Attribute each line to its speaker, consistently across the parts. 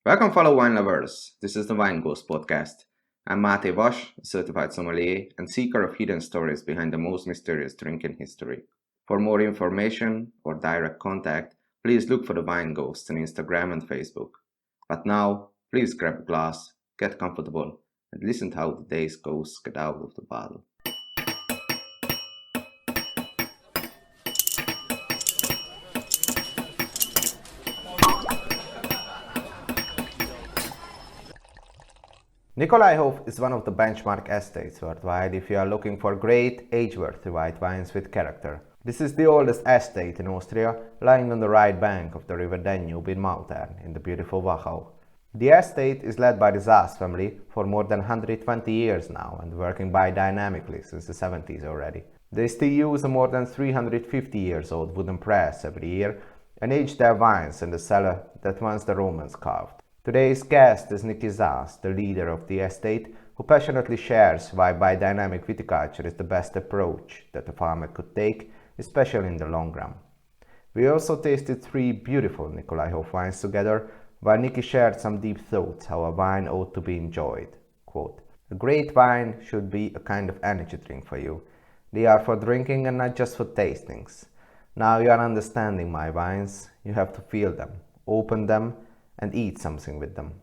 Speaker 1: Welcome, fellow wine lovers. This is the Wine Ghost podcast. I'm Mate Bosch, a certified sommelier and seeker of hidden stories behind the most mysterious drink in history. For more information or direct contact, please look for the Wine Ghost on Instagram and Facebook. But now, please grab a glass, get comfortable, and listen to how the day's ghosts get out of the bottle. Nikolaihof is one of the benchmark estates worldwide if you are looking for great, age-worthy white wines with character. This is the oldest estate in Austria, lying on the right bank of the River Danube in Mautern, in the beautiful Wachau. The estate is led by the Saahs family for more than 120 years now and working biodynamically since the 70s already. They still use a more than 350 years old wooden press every year and age their wines in the cellar that once the Romans carved. Today's guest is Niki Saahs, the leader of the estate, who passionately shares why biodynamic viticulture is the best approach that a farmer could take, especially in the long run. We also tasted 3 beautiful Nikolaihof wines together, while Niki shared some deep thoughts how a wine ought to be enjoyed. Quote, "A great wine should be a kind of energy drink for you. They are for drinking and not just for tastings. Now you are understanding my wines, you have to feel them, open them, and eat something with them."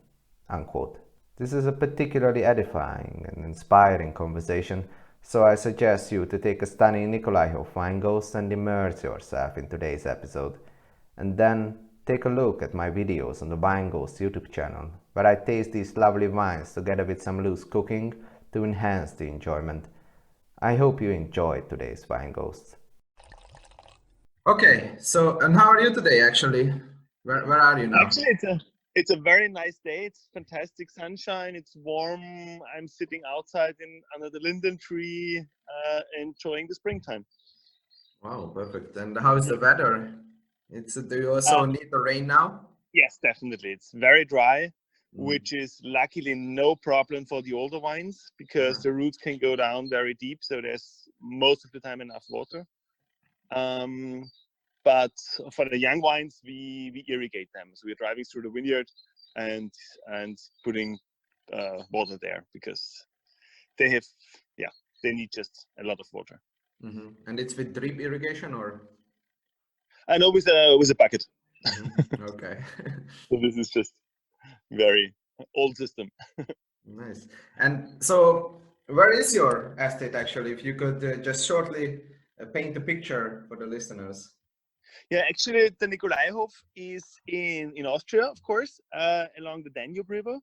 Speaker 1: Unquote. This is a particularly edifying and inspiring conversation, so I suggest you to take a stunning Nikolaihof wine ghost and immerse yourself in today's episode. And then take a look at my videos on the Wine Ghost YouTube channel, where I taste these lovely wines together with some loose cooking to enhance the enjoyment. I hope you enjoyed today's Wine Ghost. Okay, so and how are you today actually? Where are you now?
Speaker 2: Actually, it's a very nice day. It's fantastic sunshine. It's warm. I'm sitting outside under the linden tree, enjoying the springtime.
Speaker 1: Wow, perfect. And how is the weather? Do you also need the rain now?
Speaker 2: Yes, definitely. It's very dry, which is luckily no problem for the older wines because the roots can go down very deep. So there's most of the time enough water. But for the young wines, we irrigate them. So we're driving through the vineyard and putting water there because they need just a lot of water.
Speaker 1: Mm-hmm. And it's with drip irrigation or?
Speaker 2: I know with a bucket.
Speaker 1: Okay.
Speaker 2: So this is just very old system.
Speaker 1: Nice. And so, where is your estate actually? If you could just shortly paint a picture for the listeners.
Speaker 2: Yeah, actually, the Nikolaihof is in Austria, of course, along the Danube River.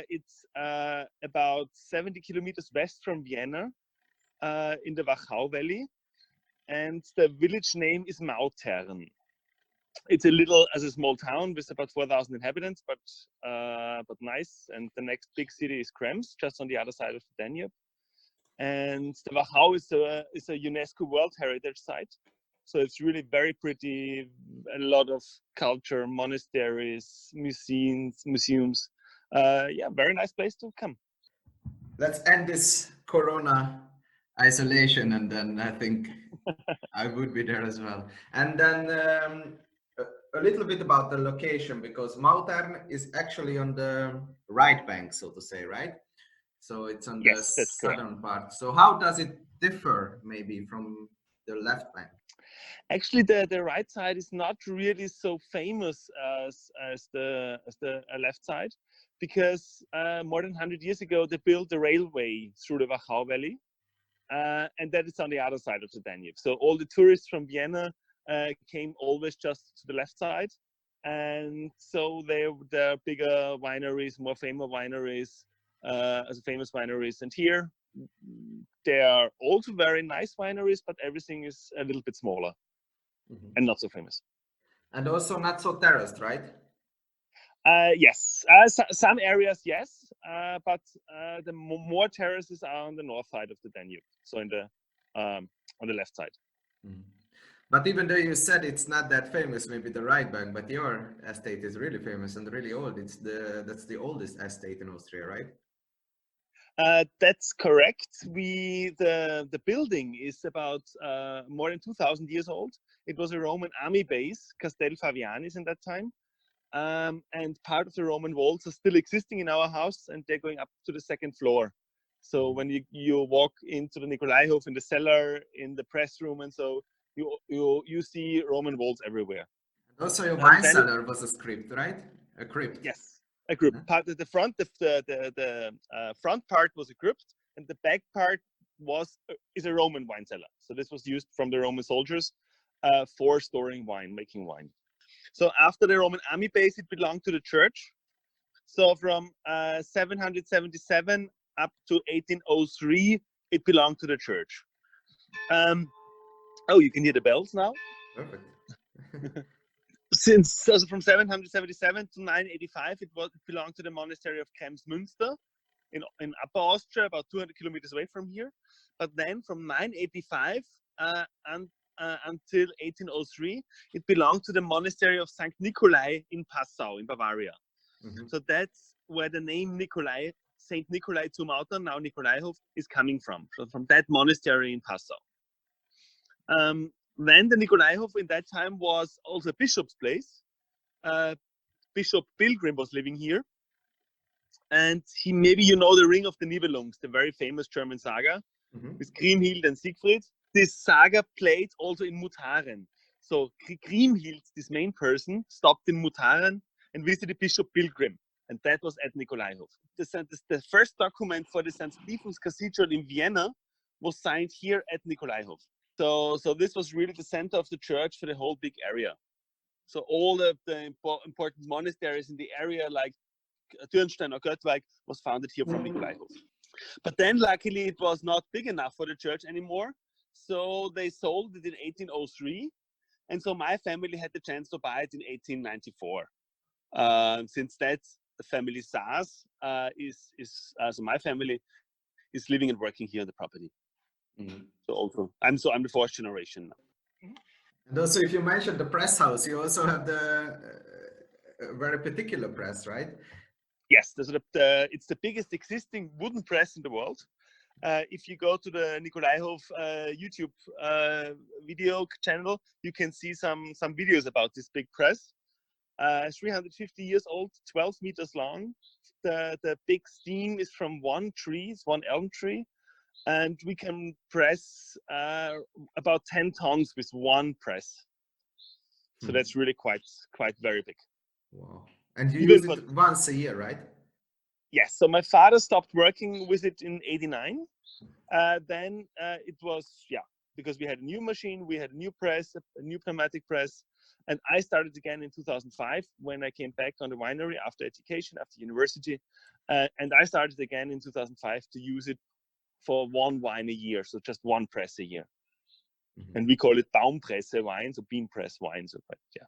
Speaker 2: It's about 70 kilometers west from Vienna, in the Wachau Valley, and the village name is Mautern. It's a small town with about 4,000 inhabitants, but nice. And the next big city is Krems, just on the other side of the Danube. And the Wachau is a UNESCO World Heritage Site. So it's really very pretty, a lot of culture, monasteries, museums. Very nice place to come.
Speaker 1: Let's end this Corona isolation, and then I think I would be there as well. And then a little bit about the location, because Mautern is actually on the right bank, so to say, right? So it's on the southern part. So how does it differ maybe from the left bank?
Speaker 2: Actually, the right side is not really so famous as the left side, because more than 100 years ago they built the railway through the Wachau Valley, and that is on the other side of the Danube. So all the tourists from Vienna came always just to the left side, and so there are bigger wineries, more famous wineries, and here there are also very nice wineries, but everything is a little bit smaller. And not so famous.
Speaker 1: And also not so terraced, right?
Speaker 2: Yes, some areas, yes, but the more terraces are on the north side of the Danube, so on the left side.
Speaker 1: But even though you said it's not that famous, maybe the right bank, but your estate is really famous and really old. That's the oldest estate in Austria, right?
Speaker 2: That's correct. The building is about more than 2,000 years old. It was a Roman army base, Castel Fabianis, in that time. and part of the Roman walls are still existing in our house, and they're going up to the second floor. So when you walk into the Nikolaihof, in the cellar, in the press room, and so you see Roman walls everywhere.
Speaker 3: And also your wine cellar was a script, right? A crypt.
Speaker 2: Yes, a crypt. Part at the front, the front part was a crypt, and the back part is a Roman wine cellar. So this was used from the Roman soldiers for storing wine, making wine. So after the Roman army base, it belonged to the church. So from 777 up to 1803, it belonged to the church. Oh, you can hear the bells now.
Speaker 3: Perfect.
Speaker 2: So from 777 to 985, it belonged to the monastery of Kremsmünster in Upper Austria, about 200 kilometers away from here. But then from 985 until 1803, it belonged to the monastery of St. Nikolai in Passau, in Bavaria. So that's where the name Nikolai, Saint Nikolai to Mautern, now Nikolaihof, is coming from. So from that monastery in Passau. Then the Nikolaihof in that time was also a bishop's place. Bishop Pilgrim was living here. And maybe you know the Ring of the Nibelungs, the very famous German saga with Kriemhild and Siegfried. This saga played also in Mautern. So Kriemhild, this main person, stopped in Mautern and visited Bishop Pilgrim. And that was at Nikolaihof. The first document for the St. Stephen's Cathedral in Vienna was signed here at Nikolaihof. So this was really the center of the church for the whole big area. So all of the important monasteries in the area, like Dürnstein or Göttweig, was founded here from Nikolaihof. But then, luckily, it was not big enough for the church anymore. So they sold it in 1803. And so my family had the chance to buy it in 1894. Since that's the family Saahs, so my family is living and working here on the property. So also, I'm the fourth generation now.
Speaker 3: And also, if you mentioned the press house, you also have the very particular press, right?
Speaker 2: Yes, it's the biggest existing wooden press in the world. If you go to the Nikolaihof YouTube video channel, you can see some videos about this big press. 350 years old, 12 meters long. The big steam is from one tree, it's one elm tree. And we can press about 10 tons with one press. So that's really quite very big.
Speaker 3: Wow. And you use it once a year, right?
Speaker 2: Yes. So my father stopped working with it in 89. Then it was, because we had a new machine, we had a new press, a new pneumatic press. And I started again in 2005 when I came back on the winery after education, after university. And I started again in 2005 to use it for one wine a year, so just one press a year. And we call it Baumpresse wine, so bean press wine. So, but yeah.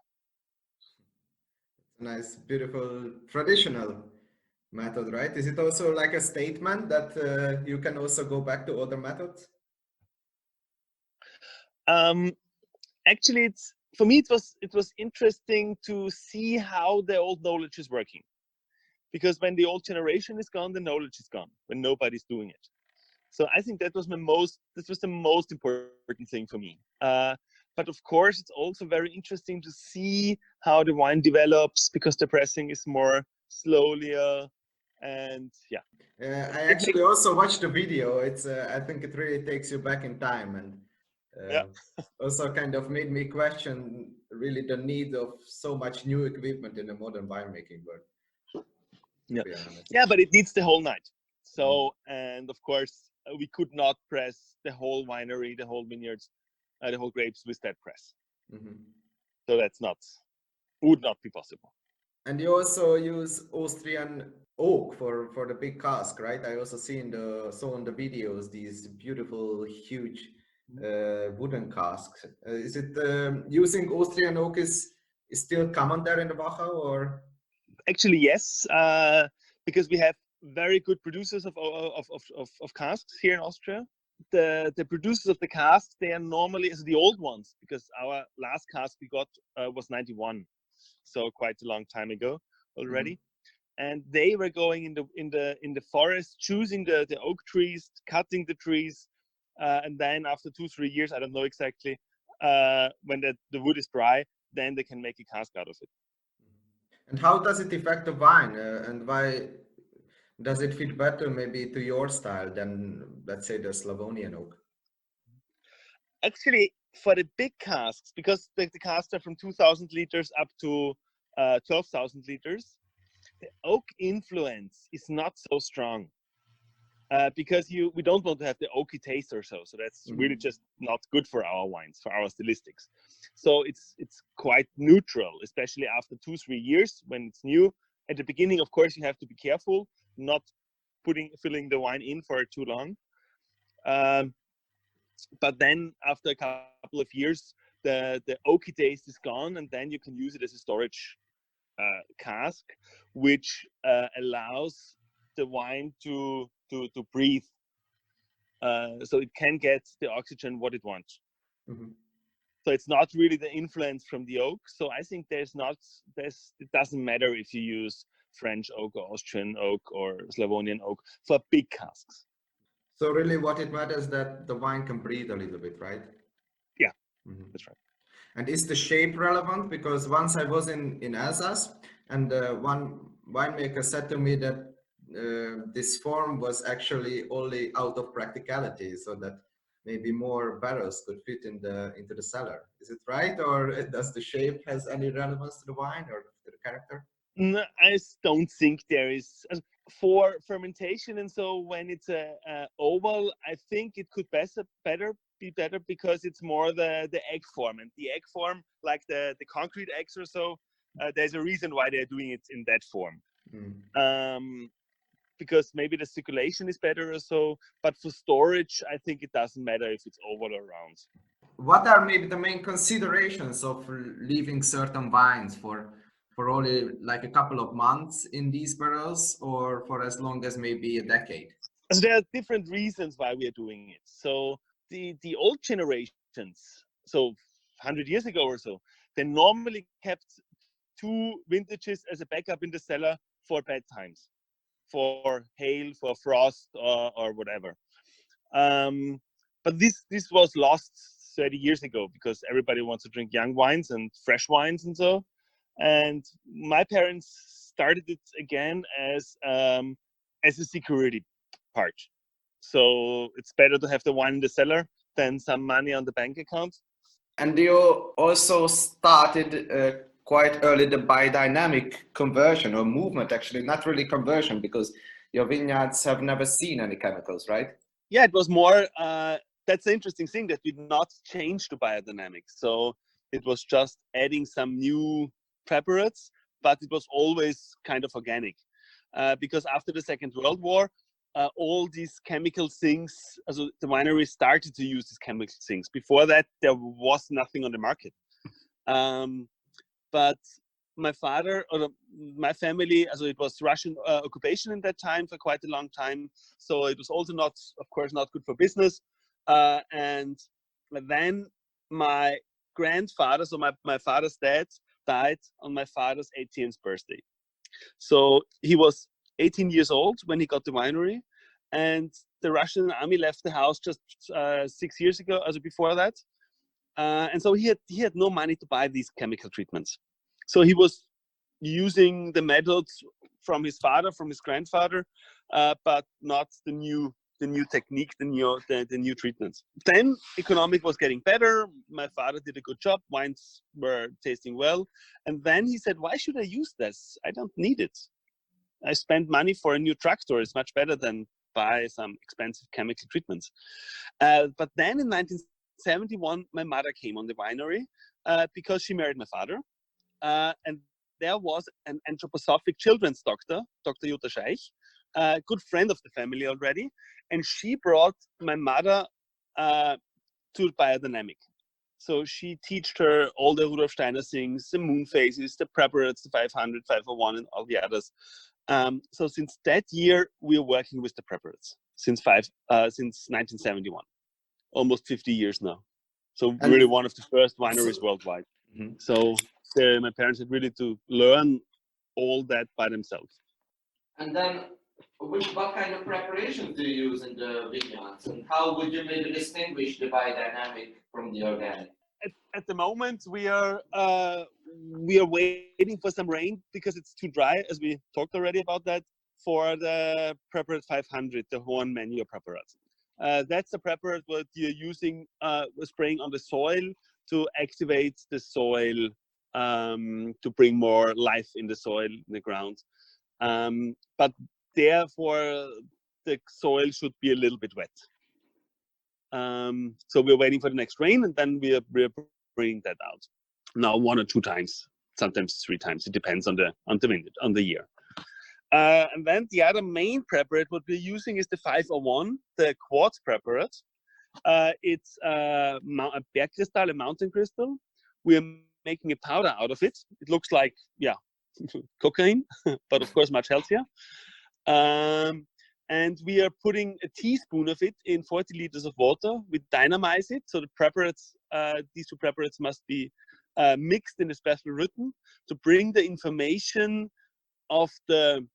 Speaker 3: Nice, beautiful, traditional method, right? Is it also like a statement that you can also go back to other methods?
Speaker 2: Actually, for me, it was interesting to see how the old knowledge is working. Because when the old generation is gone, the knowledge is gone, when nobody's doing it. So I think that was the most important thing for me. But of course, it's also very interesting to see how the wine develops because the pressing is more slowly. And yeah.
Speaker 3: I actually also watched the video. It's I think it really takes you back in time, and also kind of made me question really the need of so much new equipment in the modern winemaking world.
Speaker 2: Yeah, but it needs the whole night. So and of course we could not press the whole winery, the whole vineyards, the whole grapes with that press. So would not be possible.
Speaker 3: And you also use Austrian oak for the big cask, right? I also saw on the videos these beautiful, huge wooden casks. Is it using Austrian oak is still common there in the Wachau, or?
Speaker 2: Actually, yes, because we have very good producers of casks here in Austria. The producers of the casks, they are normally the old ones, because our last cask we got was 91, so quite a long time ago already. And they were going in the forest, choosing the oak trees, cutting the trees, and then after 2-3 years, I don't know exactly, when the wood is dry, then they can make a cask out of it.
Speaker 3: And how does it affect the wine, and why does it fit better maybe to your style than, let's say, the Slavonian oak?
Speaker 2: Actually, for the big casks, because the casks are from 2,000 liters up to 12,000 liters, the oak influence is not so strong. Because we don't want to have the oaky taste or so. So that's really just not good for our wines, for our stylistics. So it's quite neutral, especially after 2-3 years when it's new. At the beginning, of course, you have to be careful not filling the wine in for too long. But then after a couple of years, the oaky taste is gone, and then you can use it as a storage cask, which allows the wine to breathe, so it can get the oxygen what it wants. So it's not really the influence from the oak. So I think it doesn't matter if you use French oak or Austrian oak or Slavonian oak for big casks.
Speaker 3: So really what it matters that the wine can breathe a little bit, right?
Speaker 2: Yeah, that's right.
Speaker 3: And is the shape relevant? Because once I was in Alsace, and one winemaker said to me that this form was actually only out of practicality, so that maybe more barrels could fit into the cellar. Is it right, or does the shape has any relevance to the wine or to the character?
Speaker 2: No, I don't think there is. For fermentation, and so when it's a oval, I think it could be better because it's more the egg form, and the egg form, like the concrete eggs or so, there's a reason why they're doing it in that form. Because maybe the circulation is better or so, but for storage, I think it doesn't matter if it's oval or round.
Speaker 3: What are maybe the main considerations of leaving certain wines for only like a couple of months in these barrels, or for as long as maybe a decade?
Speaker 2: So there are different reasons why we are doing it. So the old generations, so 100 years ago or so, they normally kept 2 vintages as a backup in the cellar for bad times, for hail, for frost, or whatever. But this was lost 30 years ago because everybody wants to drink young wines and fresh wines and so. And my parents started it again as a security part. So it's better to have the wine in the cellar than some money on the bank account.
Speaker 1: And you also started quite early the biodynamic conversion or movement, actually, not really conversion, because your vineyards have never seen any chemicals, right?
Speaker 2: Yeah, it was more, that's the interesting thing, that we did not change to biodynamic. So it was just adding some new preparates, but it was always kind of organic. Because after the Second World War, all these chemical things, also the winery started to use these chemical things. Before that, there was nothing on the market. But my father, or my family, also it was Russian occupation in that time for quite a long time. So it was also not, of course, not good for business. And then my grandfather, so my father's dad, died on my father's 18th birthday. So he was 18 years old when he got the winery, and the Russian army left the house just 6 years ago, also before that. And so he had no money to buy these chemical treatments. So he was using the methods from his father, from his grandfather, but not the new technique, the new treatments. Then economic was getting better. My father did a good job. Wines were tasting well. And then he said, why should I use this? I don't need it. I spent money for a new tractor. It's much better than buy some expensive chemical treatments. But then in 1971, my mother came on the winery because she married my father. And there was an anthroposophic children's doctor, Dr. Jutta Scheich, a good friend of the family already. And she brought my mother to biodynamic. So she taught her all the Rudolf Steiner things, the moon phases, the preparates, the 500, 501, and all the others. So since that year, we are working with the preparates since 1971, almost 50 years now. So
Speaker 3: And
Speaker 2: really one of the first wineries worldwide. So my parents had really to learn all that by themselves.
Speaker 1: And then, what kind of preparations do you use in the vineyards, and how would you maybe distinguish the biodynamic from the organic?
Speaker 2: at the moment we are waiting for some rain because it's too dry, as we talked already about that, for the preparat 500, the Horn manure preparat. That's the preparat what you're using, spraying on the soil to activate the soil, to bring more life in the soil, in the ground. But therefore, the soil should be a little bit wet. So we're waiting for the next rain, and then we're bringing that out. Now 1 or 2 times, sometimes 3 times. It depends on the minute, on the year. And then the other main preparat what we're using is the 501, the quartz preparat. It's a bergkristall, a mountain crystal. We're making a powder out of it. It looks like, yeah, cocaine, but of course much healthier. And we are putting a teaspoon of it in 40 liters of water. We dynamize it, so the preparats, these 2 preparats must be mixed in a special rhythm to bring the information of the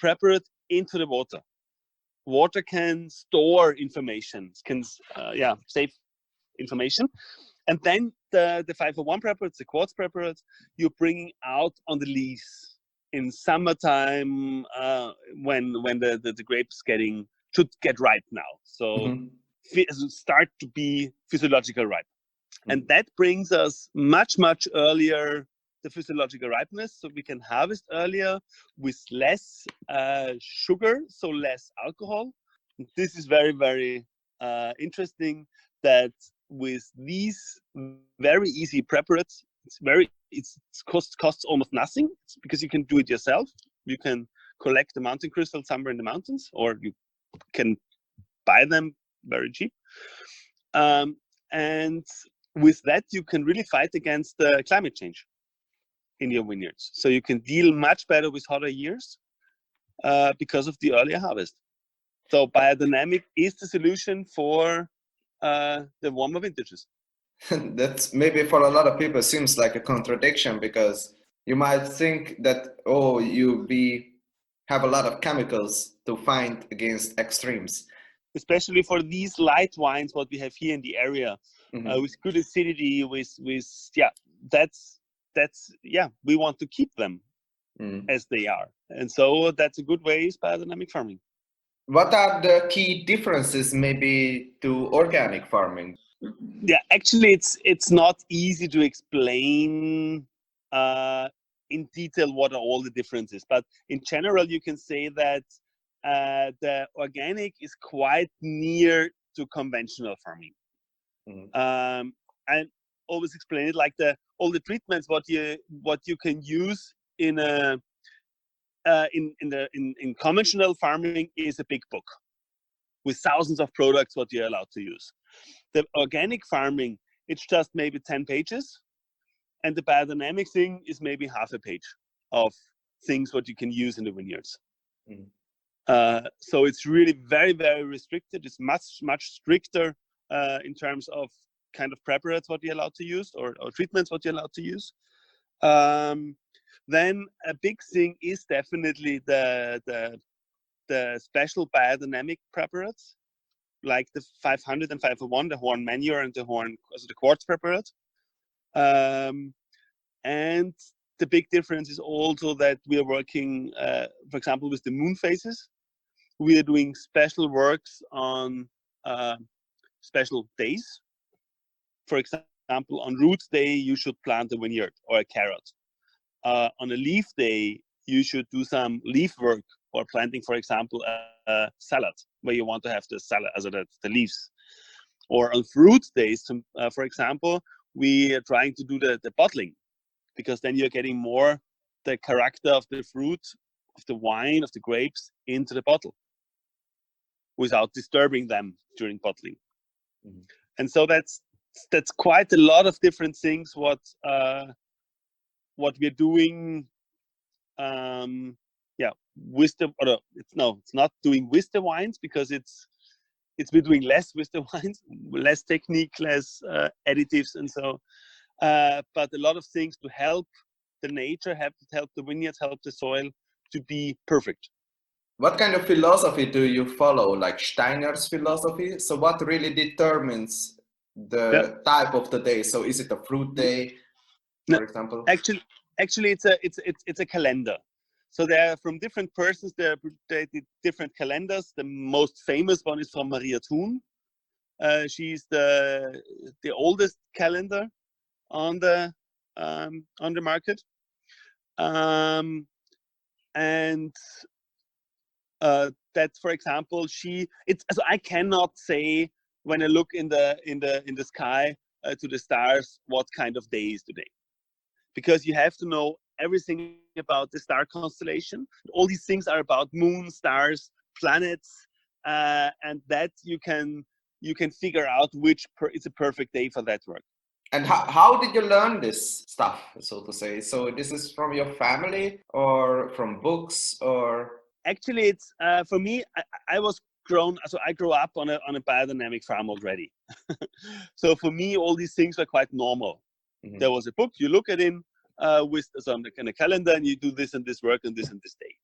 Speaker 2: preparat into the water. Water can store information, can save information. And then the 501 preparats, the quartz preparats, you're bringing out on the leaves in summertime, when the grapes should get ripe now. So start to be physiological ripe. And that brings us much earlier the physiological ripeness, so we can harvest earlier with less sugar, so less alcohol. This is very interesting, that with these very easy preparats, it costs almost nothing, because you can do it yourself. You can collect the mountain crystal somewhere in the mountains, or you can buy them very cheap. And with that, you can really fight against the climate change in your vineyards. So you can deal much better with hotter years because of the earlier harvest. So biodynamic is the solution for the warmer vintages.
Speaker 3: That's maybe for a lot of people seems like a contradiction, because you might think that, oh, have a lot of chemicals to fight against extremes.
Speaker 2: Especially for these light wines, what we have here in the area, with good acidity, we want to keep them as they are. And so that's a good way is biodynamic farming.
Speaker 3: What are the key differences maybe to organic farming?
Speaker 2: Yeah, actually, it's not easy to explain in detail what are all the differences. But in general, you can say that the organic is quite near to conventional farming. And always explain it like all the treatments what you can use in conventional farming is a big book with thousands of products what you're allowed to use. The organic farming, it's just maybe 10 pages, and the biodynamic thing is maybe half a page of things what you can use in the vineyards. So it's really very restricted. It's much stricter in terms of kind of preparats what you're allowed to use, or treatments what you're allowed to use. Then a big thing is definitely the special biodynamic preparats, like the 500 and 501, the Horn manure and the quartz preparat. And the big difference is also that we are working, for example, with the moon phases. We are doing special works on special days. For example, on root day, you should plant a vineyard or a carrot. On a leaf day, you should do some leaf work, or planting, for example, a salad, where you want to have the salad, as the leaves. Or on fruit days, for example, we are trying to do the bottling, because then you're getting more the character of the fruit, of the wine, of the grapes into the bottle, without disturbing them during bottling. And so that's quite a lot of different things what we're doing. With it's not doing with the wines, because we're doing less with the wines, less technique, less additives, and so. But a lot of things to help the nature, help the vineyards, help the soil to be perfect.
Speaker 3: What kind of philosophy do you follow, like Steiner's philosophy? So what really determines the type of the day? So is it a fruit day, for example?
Speaker 2: Actually, it's a calendar. So there are from different persons. There are different calendars. The most famous one is from Maria Thun. She's the oldest calendar on the market, and that, for example, so I cannot say when I look in the sky to the stars what kind of day is today, because you have to know everything about the star constellation. All these things are about moon, stars, planets, and that you can figure out which is a perfect day for that work.
Speaker 3: And how did you learn this stuff, so to say? So this is from your family or from books, or?
Speaker 2: Actually, it's for me. I grew up on a biodynamic farm already. So for me, all these things were quite normal. Mm-hmm. There was a book, you look at it with some kind of calendar, and you do this and this work and this day.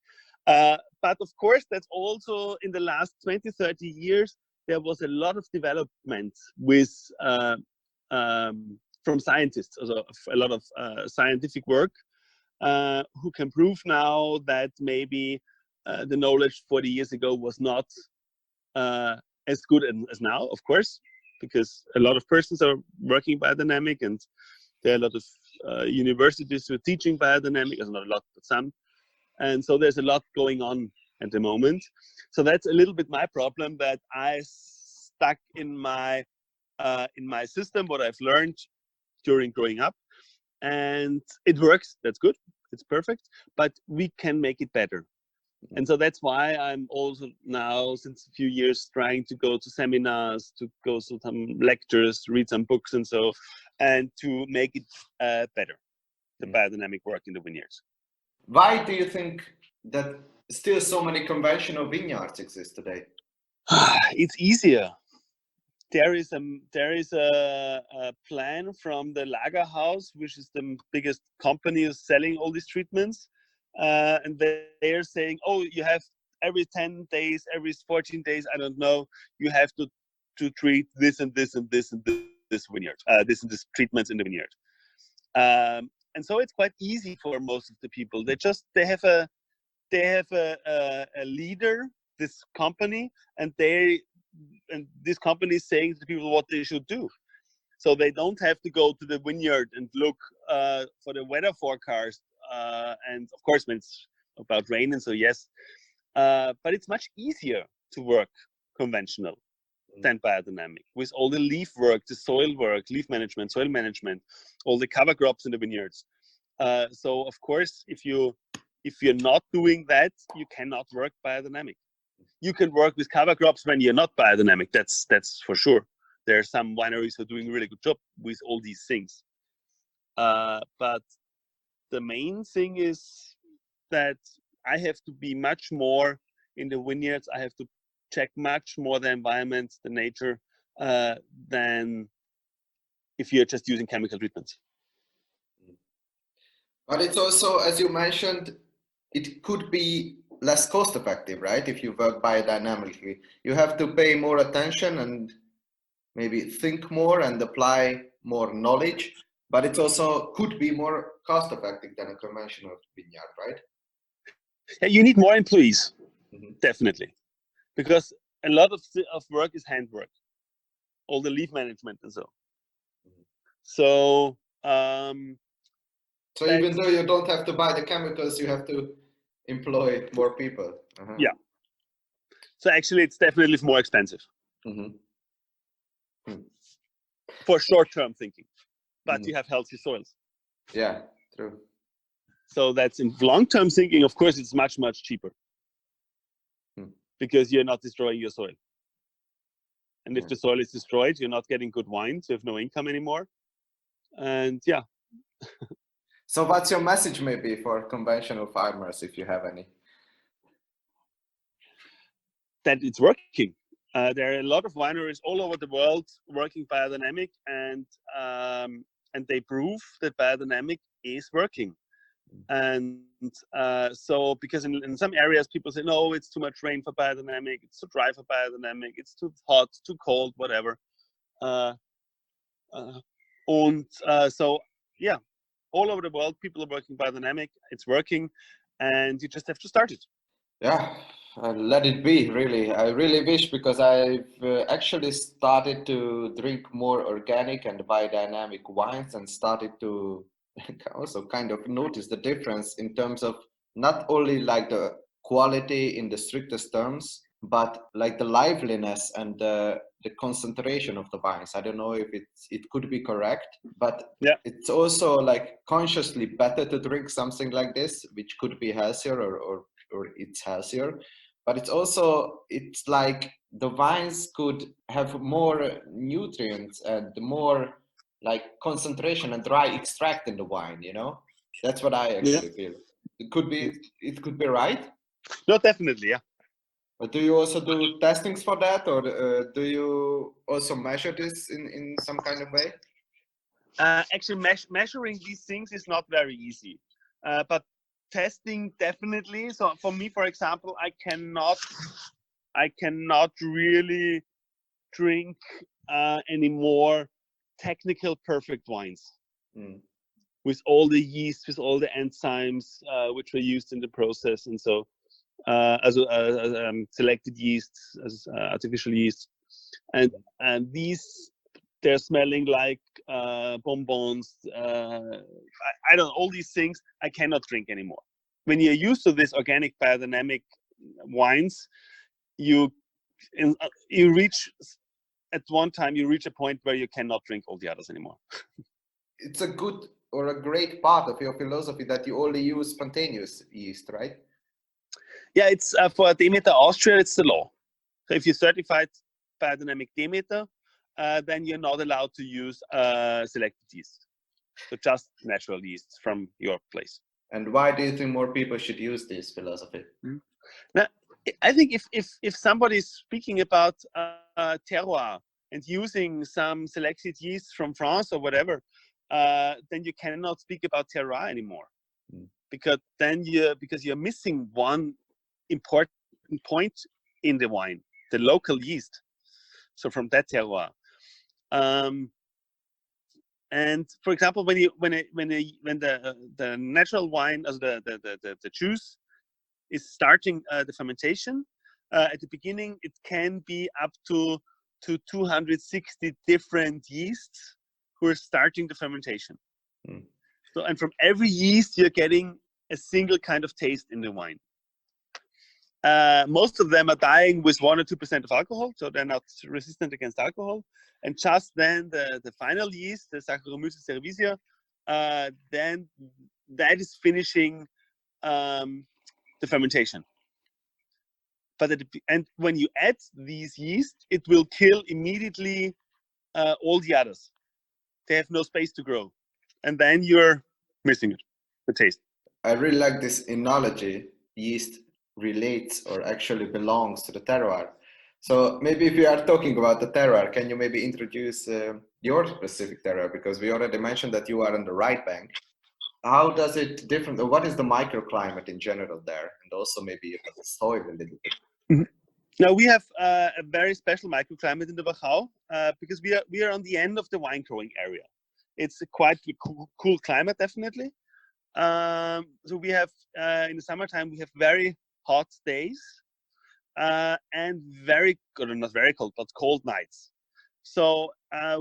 Speaker 2: But of course, that's also in the last 20, 30 years, there was a lot of development with from scientists, also a lot of scientific work who can prove now that maybe the knowledge 40 years ago was not as good as now, of course, because a lot of persons are working biodynamic, and there are a lot of universities who are teaching biodynamic, not a lot, but some. And so there's a lot going on at the moment. So that's a little bit my problem, that I stuck in my system, what I've learned during growing up, and it works. That's good. It's perfect, but we can make it better. And so that's why I'm also now, since a few years, trying to go to seminars, to go to some lectures, read some books, and to make it better, the biodynamic work in the vineyards.
Speaker 3: Why do you think that still so many conventional vineyards exist today?
Speaker 2: It's easier. There is a plan from the Lagerhaus, which is the biggest company selling all these treatments. And they are saying, oh, you have every 10 days, every 14 days, I don't know, you have to treat this and this and this and this vineyard, this and this treatments in the vineyard. And so it's quite easy for most of the people. They have a leader, this company, and this company is saying to people what they should do. So they don't have to go to the vineyard and look for the weather forecast. And of course, when it's about rain, and so yes, but it's much easier to work conventional than biodynamic, with all the leaf work, the soil work, leaf management, soil management, all the cover crops in the vineyards. So of course, if you're not doing that, you cannot work biodynamic. You can work with cover crops when you're not biodynamic. That's for sure. There are some wineries who are doing a really good job with all these things. But the main thing is that I have to be much more in the vineyards. I have to check much more the environment, the nature, than if you're just using chemical treatments.
Speaker 3: But it's also, as you mentioned, it could be less cost effective, right? If you work biodynamically, you have to pay more attention and maybe think more and apply more knowledge, but it also could be more cost effective than a conventional vineyard, right?
Speaker 2: You need more employees, definitely, because a lot of work is handwork, all the leaf management and so. So
Speaker 3: even though you don't have to buy the chemicals, you have to employ more people.
Speaker 2: Yeah. So actually, it's definitely more expensive for short-term thinking, but you have healthy soils.
Speaker 3: Yeah, true.
Speaker 2: So that's in long-term thinking. Of course, it's much, much cheaper because you're not destroying your soil. And if the soil is destroyed, you're not getting good wine, so you have no income anymore. And yeah.
Speaker 3: So what's your message maybe for conventional farmers, if you have any?
Speaker 2: That it's working. There are a lot of wineries all over the world working biodynamic, and they prove that biodynamic is working. And so, because in some areas people say, no, it's too much rain for biodynamic, it's too dry for biodynamic, it's too hot, too cold, whatever. So yeah, all over the world, people are working biodynamic. It's working, and you just have to start it.
Speaker 3: Yeah, let it be, really. I really wish, because I've actually started to drink more organic and biodynamic wines, and started to also kind of notice the difference in terms of not only like the quality in the strictest terms, but like the liveliness and the concentration of the wines. I don't know if it could be correct, but
Speaker 2: Yeah.
Speaker 3: it's also like consciously better to drink something like this, which could be healthier, or it's healthier, but it's like the vines could have more nutrients and more like concentration and dry extract in the wine, that's what I actually feel. It could be right.
Speaker 2: No, definitely, yeah.
Speaker 3: But do you also do testings for that, or do you also measure this in some kind of way?
Speaker 2: Actually, measuring these things is not very easy, but testing definitely. So for me, for example, I cannot really drink any more technical perfect wines with all the yeast, with all the enzymes which were used in the process, and so selected yeasts, as artificial yeast, and these, they're smelling like bonbons. I don't know, all these things I cannot drink anymore. When you're used to this organic biodynamic wines, you reach at one time, you reach a point where you cannot drink all the others anymore.
Speaker 3: It's a good or a great part of your philosophy that you only use spontaneous yeast, right?
Speaker 2: Yeah, it's for Demeter Austria, it's the law. So if you're certified biodynamic Demeter, then you're not allowed to use selected yeast. So just natural yeast from your place.
Speaker 3: And why do you think more people should use this philosophy?
Speaker 2: Now, I think if somebody is speaking about terroir and using some selected yeast from France or whatever, then you cannot speak about terroir anymore, because you're missing one important point in the wine, the local yeast. So from that terroir. And for example, when the natural wine, as the juice is starting the fermentation, at the beginning it can be up to 260 different yeasts who are starting the fermentation. So, and from every yeast you're getting a single kind of taste in the wine. Most of them are dying with 1 or 2% of alcohol, so they're not resistant against alcohol. And just then the final yeast, the Saccharomyces cerevisiae, then that is finishing the fermentation. But and when you add these yeast, it will kill immediately all the others. They have no space to grow, and then you're missing it, the taste.
Speaker 3: I really like this analogy. Yeast relates or actually belongs to the terroir. So maybe if you are talking about the terroir, can you maybe introduce your specific terroir? Because we already mentioned that you are on the right bank. How does it different, or what is the microclimate in general there? And also maybe about the soil a little bit.
Speaker 2: Now we have a very special microclimate in the Wachau because we are on the end of the wine growing area. It's quite a cool climate, definitely. So we have in the summertime we have very hot days and very good, not very cold, but cold nights. So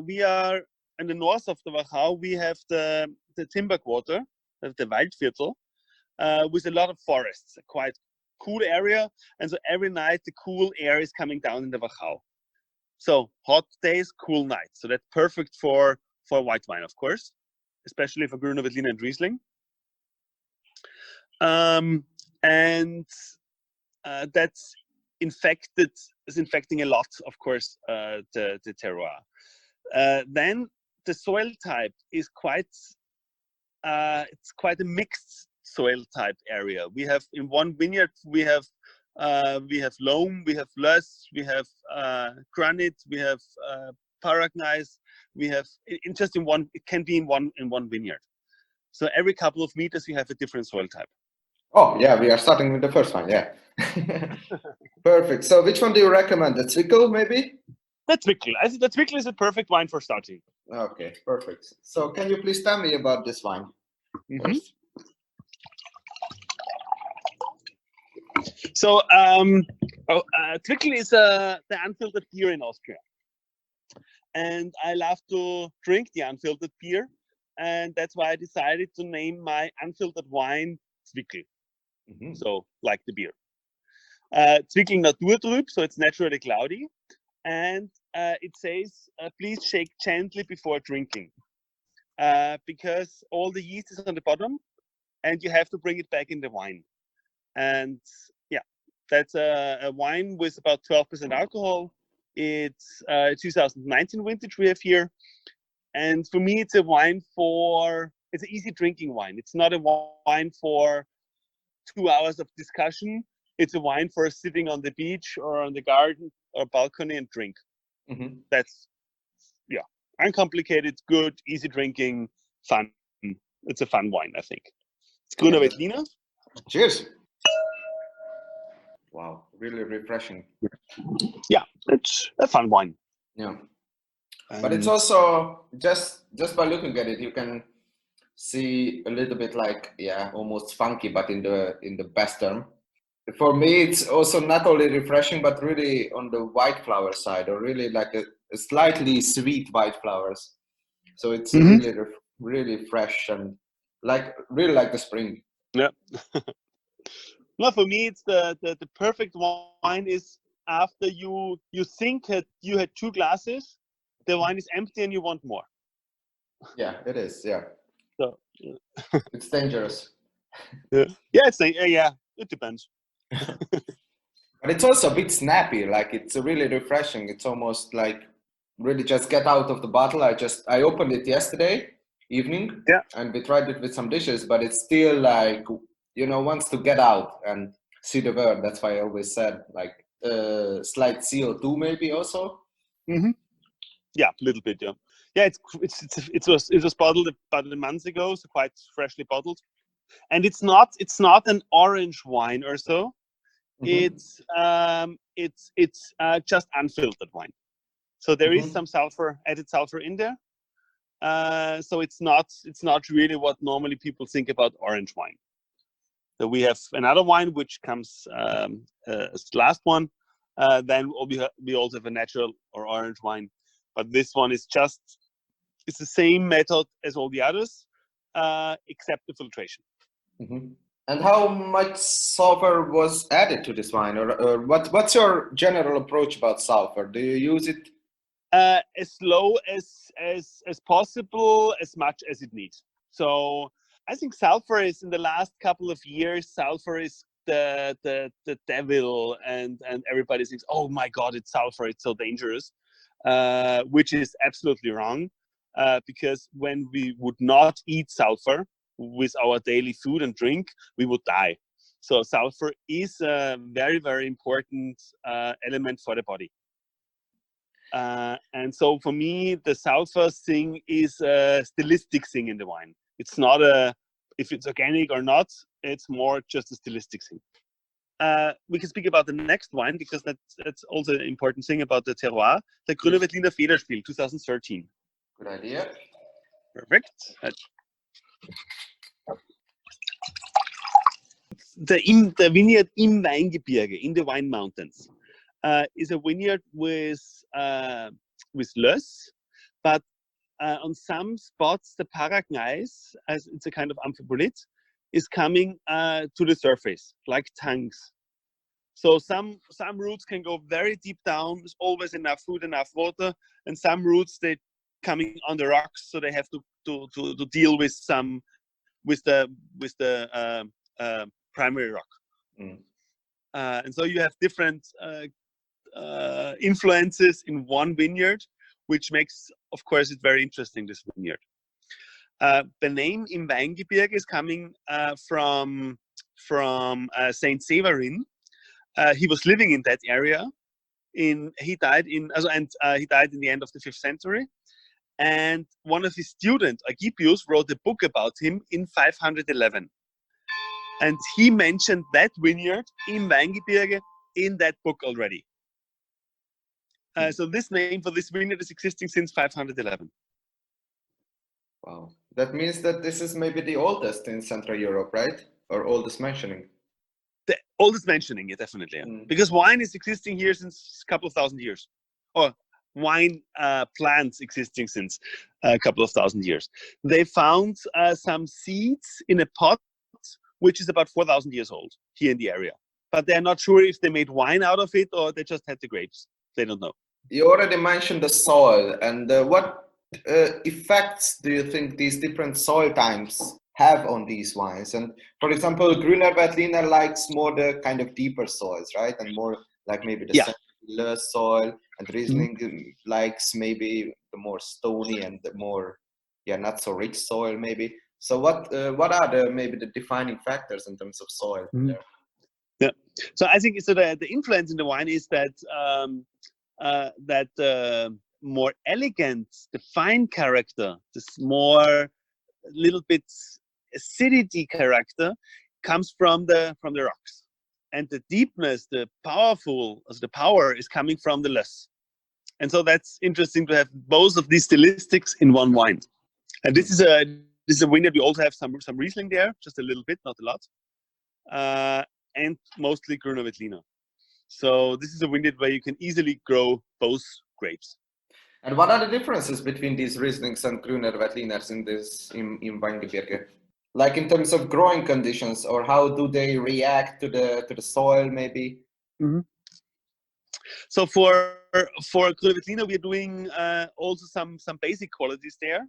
Speaker 2: we are in the north of the Wachau. We have the timber quarter, the Waldviertel, with a lot of forests, a quite cool area. And so every night the cool air is coming down in the Wachau. So hot days, cool nights. So that's perfect for white wine, of course, especially for Grüner Veltliner and Riesling. And that's infecting a lot, of course, the terroir. Then the soil type is it's quite a mixed soil type area. We have in one vineyard we have loam, we have loess, we have granite, we have paragneiss. We have in one. It can be in one vineyard. So every couple of meters you have a different soil type.
Speaker 3: Oh yeah, we are starting with the first one. Yeah, perfect. So which one do you recommend? The Zwickel, maybe?
Speaker 2: The Zwickel. I think the Zwickel is a perfect wine for starting.
Speaker 3: Okay, perfect. So can you please tell me about this wine first?
Speaker 2: So, Twickel is the unfiltered beer in Austria. And I love to drink the unfiltered beer. And that's why I decided to name my unfiltered wine Twickel. So, like the beer. Twickel Naturtrüb, so it's naturally cloudy. And it says, please shake gently before drinking. Because all the yeast is on the bottom and you have to bring it back in the wine. And yeah, that's a wine with about 12% alcohol. It's 2019 vintage we have here. And for me, it's a wine it's an easy drinking wine. It's not a wine for 2 hours of discussion. It's a wine for sitting on the beach or on the garden or balcony and drink. That's, yeah, uncomplicated, good, easy drinking, fun. It's a fun wine, I think. It's Grüner Veltliner.
Speaker 3: Cheers. Wow, really refreshing.
Speaker 2: Yeah, it's a fun wine.
Speaker 3: Yeah. But it's also just by looking at it, you can see a little bit like, yeah, almost funky, but in the best term. For me, it's also not only refreshing, but really on the white flower side, or really like a slightly sweet white flowers. So it's really, really fresh and really like the spring.
Speaker 2: Yeah. No, for me, it's the perfect wine is after you think you had 2 glasses, the wine is empty and you want more.
Speaker 3: Yeah, it is. Yeah.
Speaker 2: So
Speaker 3: it's dangerous.
Speaker 2: Yeah, it depends.
Speaker 3: But it's also a bit snappy. Like it's really refreshing. It's almost like really just get out of the bottle. I opened it yesterday evening, and we tried it with some dishes, but it's still like, wants to get out and see the world. That's why I always said like slight CO2 maybe also.
Speaker 2: Yeah, a little bit. Yeah, it was bottled about a month ago, so quite freshly bottled, and it's not an orange wine or so. It's just unfiltered wine. So there is some added sulfur in there. So it's not really what normally people think about orange wine. So we have another wine which comes as the last one. Then we also have a natural or orange wine, but this one is it's the same method as all the others, except the filtration.
Speaker 3: And how much sulfur was added to this wine, or what's your general approach about sulfur? Do you use it
Speaker 2: as low as possible, as much as it needs? So I think sulfur is, in the last couple of years, sulfur is the devil, and everybody thinks, oh my God, it's sulfur, it's so dangerous, which is absolutely wrong, because when we would not eat sulfur with our daily food and drink, we would die. So sulfur is a very, very important element for the body. And so for me, the sulfur thing is a stylistic thing in the wine. It's not if it's organic or not, it's more just a stylistic thing. We can speak about the next wine, because that's also an important thing about the terroir, the Grüner Veltliner Federspiel 2013.
Speaker 3: Good idea.
Speaker 2: Perfect. The vineyard im Weingebirge, in the Wine Mountains, is a vineyard with löss, but on some spots the paragneiss, as it's a kind of amphibolite, is coming to the surface like tongues. So some roots can go very deep down. There's always enough food, enough water, and some roots they coming on the rocks, so they have to deal with the primary rock. And so you have different influences in one vineyard, which makes, of course, it very interesting, this vineyard. The name im Weingebirge is coming from Saint Severin. He was living in that area. He died in the end of the 5th century. And one of his students, Agippius, wrote a book about him in 511. And he mentioned that vineyard im Weingebirge in that book already. So this name for this vineyard is existing since 511.
Speaker 3: Wow. That means that this is maybe the oldest in Central Europe, right? Or oldest mentioning.
Speaker 2: The oldest mentioning, yeah, definitely. Yeah. Because wine is existing here since a couple of thousand years. Or wine plants existing since a couple of thousand years. They found some seeds in a pot, which is about 4,000 years old here in the area. But they're not sure if they made wine out of it or they just had the grapes. They don't know.
Speaker 3: You already mentioned the soil, and what effects do you think these different soil types have on these wines? And for example, Grüner Veltliner likes more the kind of deeper soils, right? And more like maybe the cellar soil, and Riesling likes maybe the more stony and the more, not so rich soil maybe. So what are maybe the defining factors in terms of soil there?
Speaker 2: Yeah. So I think so the influence in the wine is that more elegant, the fine character, this more little bit acidity character comes from the rocks, and the deepness, the power is coming from the less. And so that's interesting to have both of these stylistics in one wine. And this is a vineyard. We also have some Riesling there, just a little bit, not a lot, and mostly Grüner Veltliner. So this is a vineyard where you can easily grow both grapes.
Speaker 3: And what are the differences between these Rieslings and Grüner Veltliners in Weingebirge? Like in terms of growing conditions, or how do they react to the soil, maybe?
Speaker 2: Mm-hmm. So for Grüner Veltliner, we're doing also some basic qualities there.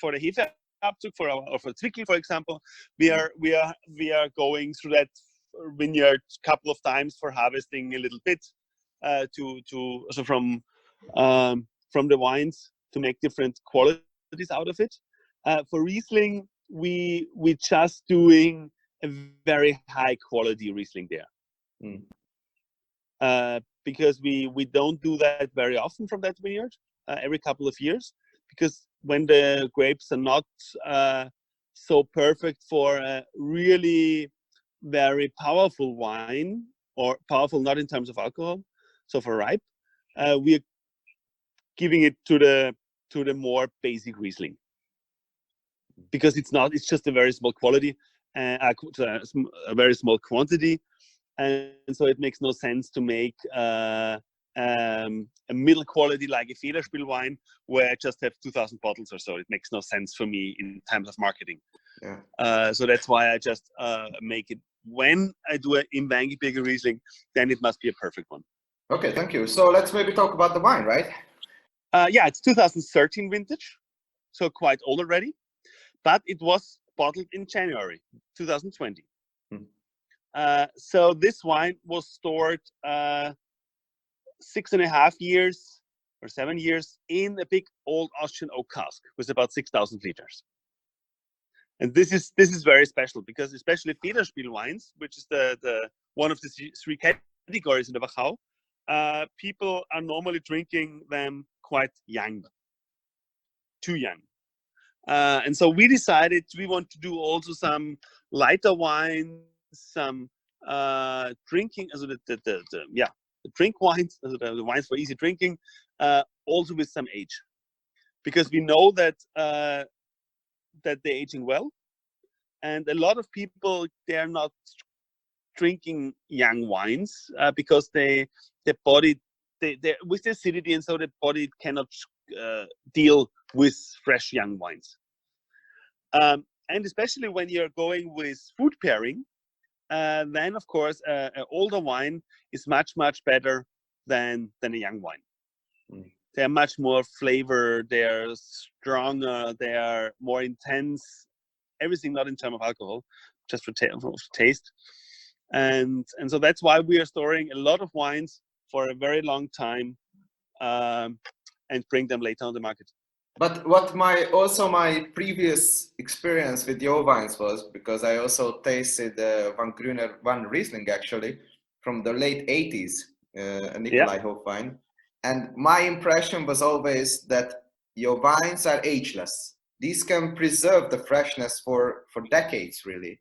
Speaker 2: For the Hefeabzug, for Zwickli, for example, we are going through that vineyard a couple of times for harvesting a little bit from the wines to make different qualities out of it. For Riesling, we just doing a very high quality Riesling there. Because we don't do that very often from that vineyard, every couple of years, because when the grapes are not so perfect for a really very powerful wine, or powerful not in terms of alcohol, so for ripe, we are giving it to the more basic Riesling, because it's just a very small quality, a very small quantity, and so it makes no sense to make a middle quality like a Federspiel wine where I just have 2,000 bottles or so. It makes no sense for me in terms of marketing. So that's why I just make it. When I do it in Weingebirge Riesling, then it must be a perfect one.
Speaker 3: Okay, thank you. So let's maybe talk about the wine, right?
Speaker 2: Yeah, it's 2013 vintage, so quite old already, but it was bottled in January 2020. So this wine was stored 6.5 years or 7 years in a big old Austrian oak cask with about 6,000 liters. And this is very special, because especially Federspiel wines, which is the one of the three categories in the Wachau, people are normally drinking them quite young, too young. And so we decided we want to do also some lighter wines, some drinking, also the drink wines, also the wines for easy drinking, also with some age, because we know that they're aging well, and a lot of people, they're not drinking young wines because their body, they with the acidity, and so the body cannot deal with fresh young wines. And especially when you're going with food pairing, then of course an older wine is much better than a young wine. They're much more flavor, they're stronger, they are more intense, everything not in terms of alcohol, just for taste. And so that's why we are storing a lot of wines for a very long time and bring them later on the market.
Speaker 3: But what my previous experience with your wines was, because I also tasted one Riesling actually from the late 80s, a Nikolaihof wine. And my impression was always that your wines are ageless. These can preserve the freshness for decades, really.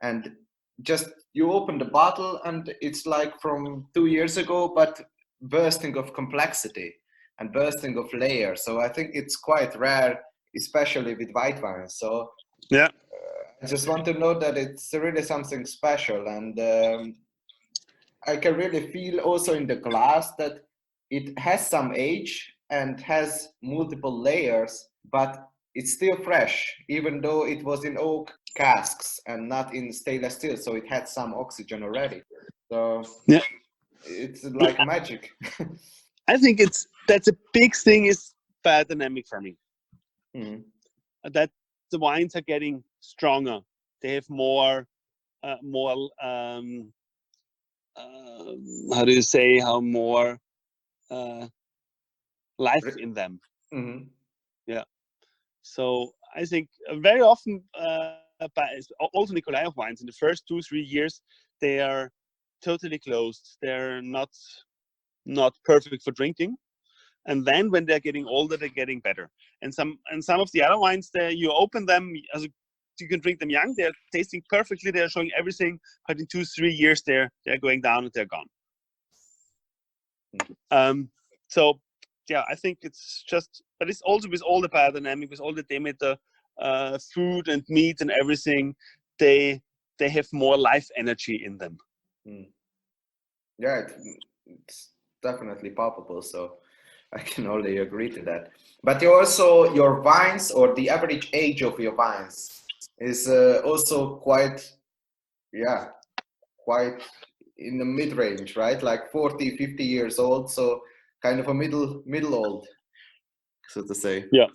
Speaker 3: And just you open the bottle and it's like from 2 years ago, but bursting of complexity and bursting of layers. So I think it's quite rare especially with white wines. So
Speaker 2: Yeah.
Speaker 3: I just want to know that it's really something special, and I can really feel also in the glass that it has some age and has multiple layers, but it's still fresh, even though it was in oak casks and not in stainless steel. So it had some oxygen already. So
Speaker 2: Yeah.
Speaker 3: it's like magic.
Speaker 2: I think that's a big thing is biodynamic farming.
Speaker 3: Mm.
Speaker 2: That the wines are getting stronger. They have more how do you say, more life in them.
Speaker 3: Mm-hmm.
Speaker 2: Yeah. So I think very often, also Nikolaihof wines in the first 2-3 years, they are totally closed. They're not perfect for drinking. And then when they're getting older, they're getting better. And some of the other wines, you open them, you can drink them young. They're tasting perfectly. They're showing everything. But in 2-3 years, they're going down and they're gone. So yeah, I think it's just, but it's also with all the biodynamic, with all the Demeter food and meat and everything, they have more life energy in them.
Speaker 3: Yeah, it's definitely palpable. So I can only agree to that. But your vines, or the average age of your vines, is also quite in the mid-range, right? Like 40, 50 years old. So kind of a middle old, so to say.
Speaker 2: Yeah.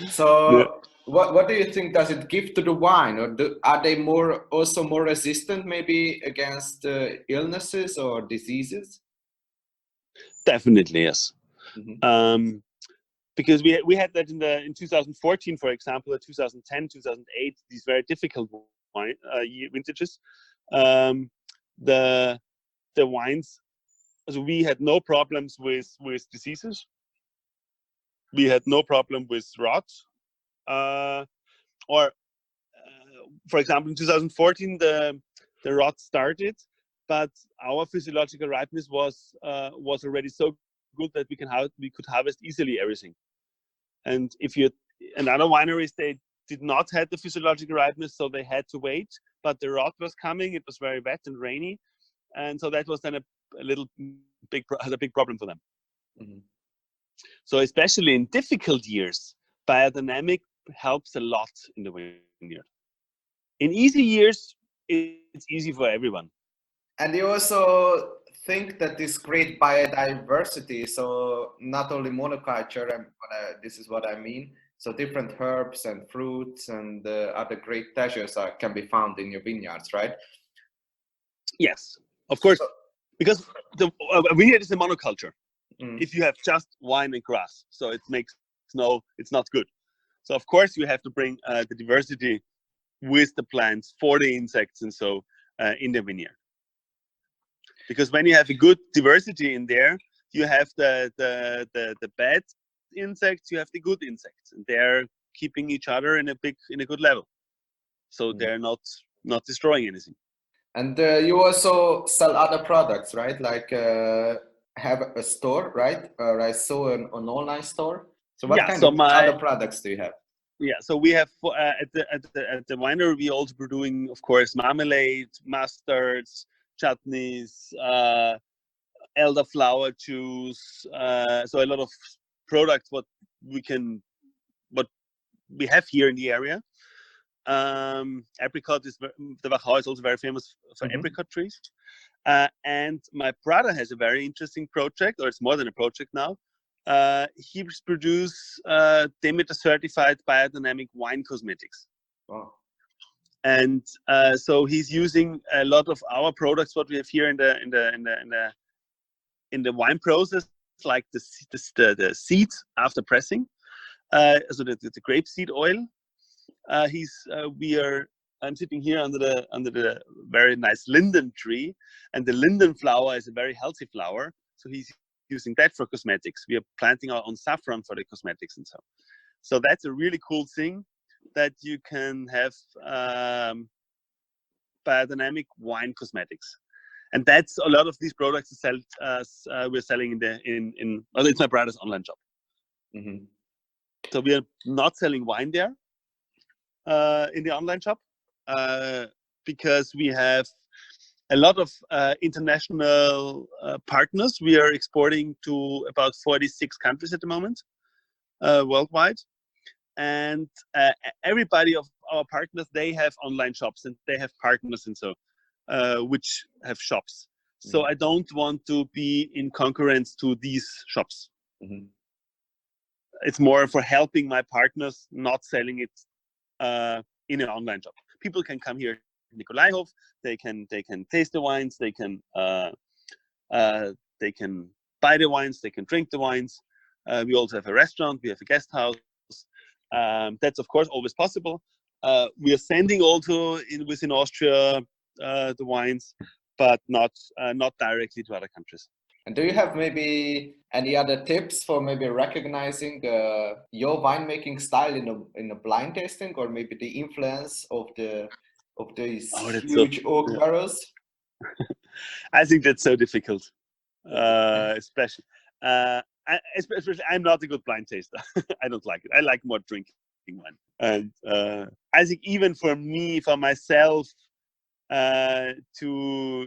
Speaker 3: So
Speaker 2: Yeah.
Speaker 3: what do you think does it give to the wine, or are they also more resistant maybe against illnesses or diseases?
Speaker 2: Definitely, yes.
Speaker 3: Mm-hmm.
Speaker 2: Because we had that in 2014, for example, or 2010, 2008, these very difficult vintages. The wines, so we had no problems with diseases. We had no problem with rot. For example, in 2014, the rot started, but our physiological ripeness was already so good that we could harvest easily everything. And other wineries, they did not have the physiological ripeness, so they had to wait. But the rot was coming; it was very wet and rainy, and so that was then a big problem for them.
Speaker 3: Mm-hmm.
Speaker 2: So especially in difficult years, biodynamic helps a lot in the vineyard. In easy years, it's easy for everyone.
Speaker 3: And you also think that this great biodiversity, so not only monoculture, this is what I mean, so different herbs and fruits and other great treasures can be found in your vineyards, right?
Speaker 2: Yes, of course, because the vineyard is a monoculture. If you have just wine and grass, so it's not good. So of course you have to bring the diversity with the plants for the insects and so in the vineyard. Because when you have a good diversity in there, you have the bad insects, you have the good insects, and they're keeping each other in a good level. So they're not destroying anything.
Speaker 3: And you also sell other products, right? Like have a store, right? I saw an online store. So what kind of other products do you have?
Speaker 2: Yeah, so we have at the winery, we also are doing, of course, marmalade, mustards, chutneys, elderflower juice. So a lot of products what we have here in the area. Apricot the Wachau is also very famous for apricot trees. And my brother has a very interesting project, or it's more than a project now. He produces Demeter certified biodynamic wine cosmetics.
Speaker 3: Wow.
Speaker 2: And so he's using a lot of our products what we have here in the wine process, like the seeds after pressing, so the grapeseed oil. I'm sitting here under the very nice linden tree, and the linden flower is a very healthy flower. So he's using that for cosmetics. We are planting our own saffron for the cosmetics and so. So that's a really cool thing, that you can have biodynamic wine cosmetics, and that's a lot of these products we're selling it's my brother's online shop.
Speaker 3: Mm-hmm.
Speaker 2: So we are not selling wine there in the online shop because we have a lot of international partners. We are exporting to about 46 countries at the moment, worldwide. And everybody of our partners, they have online shops and they have partners and so, which have shops. So I don't want to be in concurrence to these shops. It's more for helping my partners, not selling it in an online shop. People can come here in Nikolaihof. They can taste the wines. They can buy the wines. They can drink the wines. We also have a restaurant. We have a guest house. That's of course always possible. We are sending also within Austria the wines, but not directly to other countries.
Speaker 3: And do you have maybe any other tips for maybe recognizing your winemaking style in a blind tasting, or maybe the influence of these huge oak barrels?
Speaker 2: I think that's so difficult, especially. Especially, I'm not a good blind taster. I don't like it. I like more drinking wine. And I think even for me, for myself, to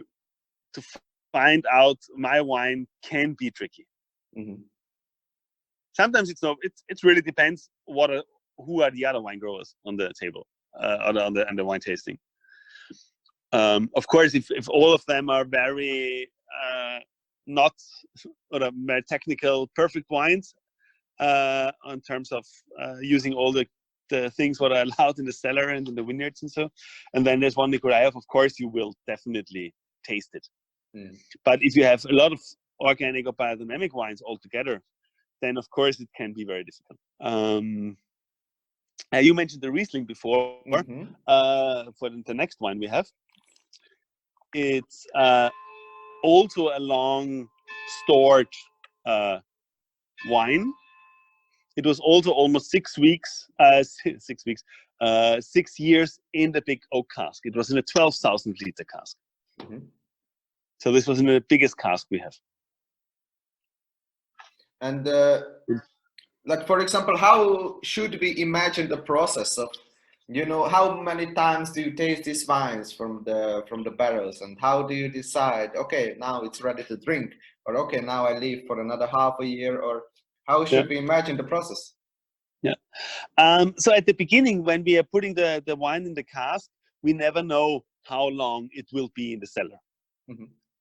Speaker 2: find out my wine can be tricky. Sometimes it's not. It really depends who are the other wine growers on the table, on the wine tasting. Of course, if all of them are very not very technical, perfect wines, in terms of using all the things what are allowed in the cellar and in the vineyards and so, and then there's one Nikolaihof, of course you will definitely taste it. But if you have a lot of organic or biodynamic wines altogether, then of course it can be very difficult. You mentioned the Riesling before. For the next wine we have, it's also a long stored wine. It was also almost 6 weeks, 6 years in the big oak cask. It was in a 12,000 liter cask. So this was in the biggest cask we have.
Speaker 3: And like, for example, how should we imagine the process of, how many times do you taste these wines from the barrels, and how do you decide, okay, now it's ready to drink, or okay, now I leave for another half a year, or how should we imagine the process?
Speaker 2: So at the beginning, when we are putting the wine in the cask, we never know how long it will be in the cellar.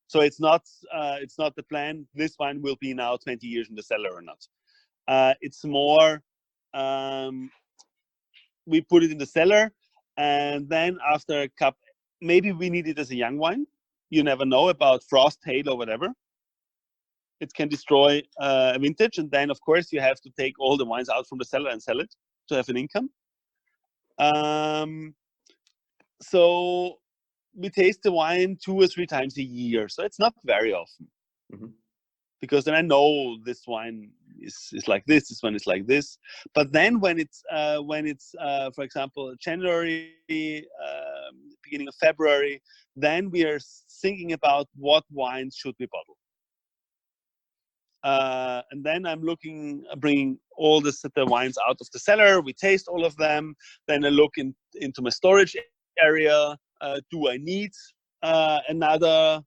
Speaker 2: So it's not the plan. This wine will be now 20 years in the cellar or not. It's more, we put it in the cellar, and then after a cup, maybe we need it as a young wine. You never know about frost, hail, or whatever. It can destroy a vintage, and then of course you have to take all the wines out from the cellar and sell it to have an income. So we taste the wine 2 or 3 times a year, so it's not very often. Because then I know this wine is like this one is like this. But then when it's for example January, beginning of February, then we are thinking about what wines should we bottle. And then I'm bringing all the wines out of the cellar. We taste all of them. Then I look into my storage area. Do I need another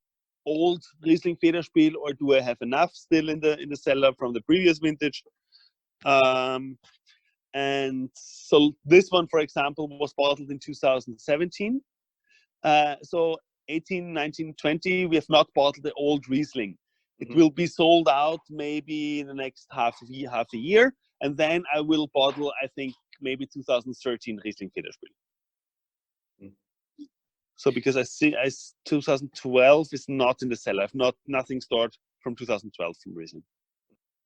Speaker 2: old Riesling Federspiel, or do I have enough still in the cellar from the previous vintage? And so this one, for example, was bottled in 2017. So 18, 19, 20, we have not bottled the old Riesling. It will be sold out maybe in the next half a year, and then I will bottle, I think, maybe 2013 Riesling Federspiel. So because I see 2012 is not in the cellar. I've nothing stored from 2012 from Riesling.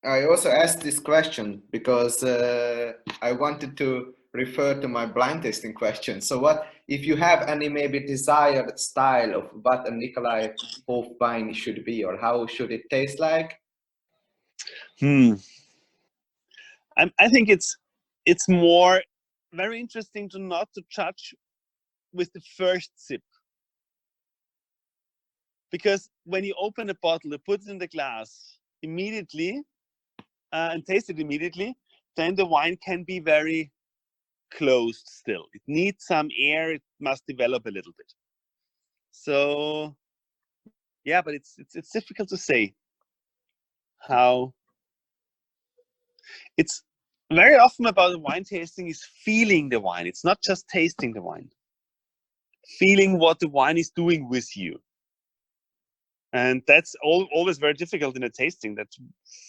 Speaker 3: I also asked this question because I wanted to refer to my blind tasting question. So what if you have any maybe desired style of what a Nikolaihof wine should be, or how should it taste like?
Speaker 2: I think it's more very interesting not to judge with the first sip. Because when you open a bottle, you put it in the glass immediately and taste it immediately, then the wine can be very closed still. It needs some air. It must develop a little bit. So yeah, but it's difficult to say how. It's very often about wine tasting is feeling the wine. It's not just tasting the wine. Feeling what the wine is doing with you. And that's always very difficult in a tasting. That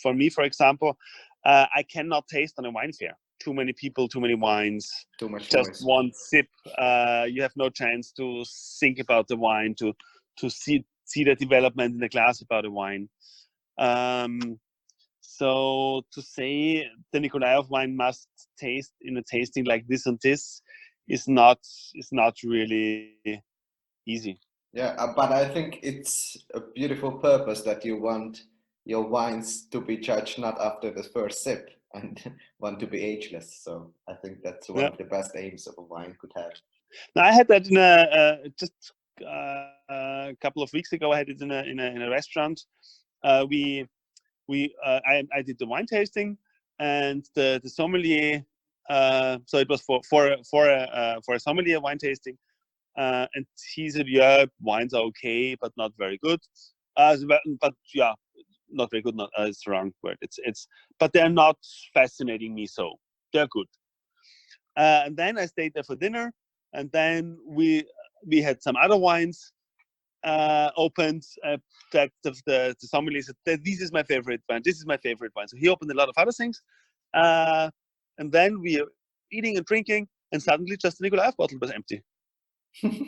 Speaker 2: for me, for example, I cannot taste on a wine fair. Too many people, too many wines,
Speaker 3: Too much
Speaker 2: just
Speaker 3: noise.
Speaker 2: one sip. You have no chance to think about the wine, to see the development in the glass about the wine. So to say the Nikolaihof wine must taste in a tasting like this and this is not really easy.
Speaker 3: Yeah, but I think it's a beautiful purpose that you want your wines to be judged not after the first sip and want to be ageless. So I think that's one of the best aims of a wine could have.
Speaker 2: Now, I had that in just a couple of weeks ago. I had it in a restaurant. I did the wine tasting, and the sommelier. So it was for a sommelier wine tasting. And he said, yeah, wines are okay, but not very good. But yeah, not very good. Not it's the wrong word. But they're not fascinating me. So they're good. And then I stayed there for dinner, and then we had some other wines opened. That the sommelier said, this is my favorite wine. This is my favorite wine. So he opened a lot of other things, and then we are eating and drinking, and suddenly just the Nikolaihof bottle was empty.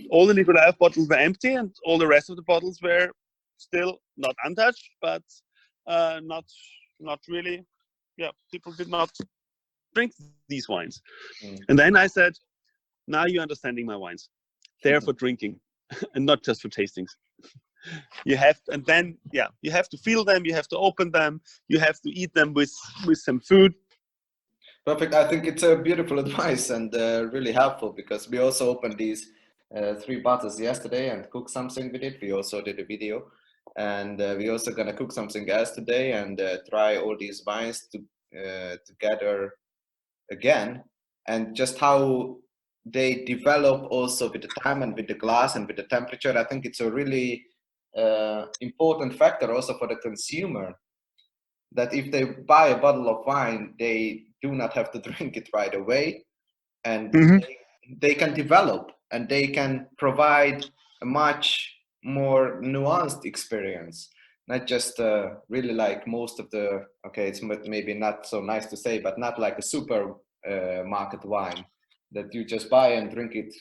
Speaker 2: All the Nikolaihof bottles were empty, and all the rest of the bottles were still not untouched, but not really. Yeah, people did not drink these wines. And then I said, now you're understanding my wines. They're for drinking and not just for tastings. You have to feel them, you have to open them, you have to eat them with some food.
Speaker 3: Perfect. I think it's a beautiful advice and really helpful, because we also opened these 3 bottles yesterday and cooked something with it. We also did a video, and we're also gonna cook something else today and try all these wines together again, and just how they develop also with the time and with the glass and with the temperature. I think it's a really important factor also for the consumer, that if they buy a bottle of wine, they do not have to drink it right away, and they can develop and they can provide a much more nuanced experience, not just really like most of the, okay, it's maybe not so nice to say, but not like a super market wine that you just buy and drink it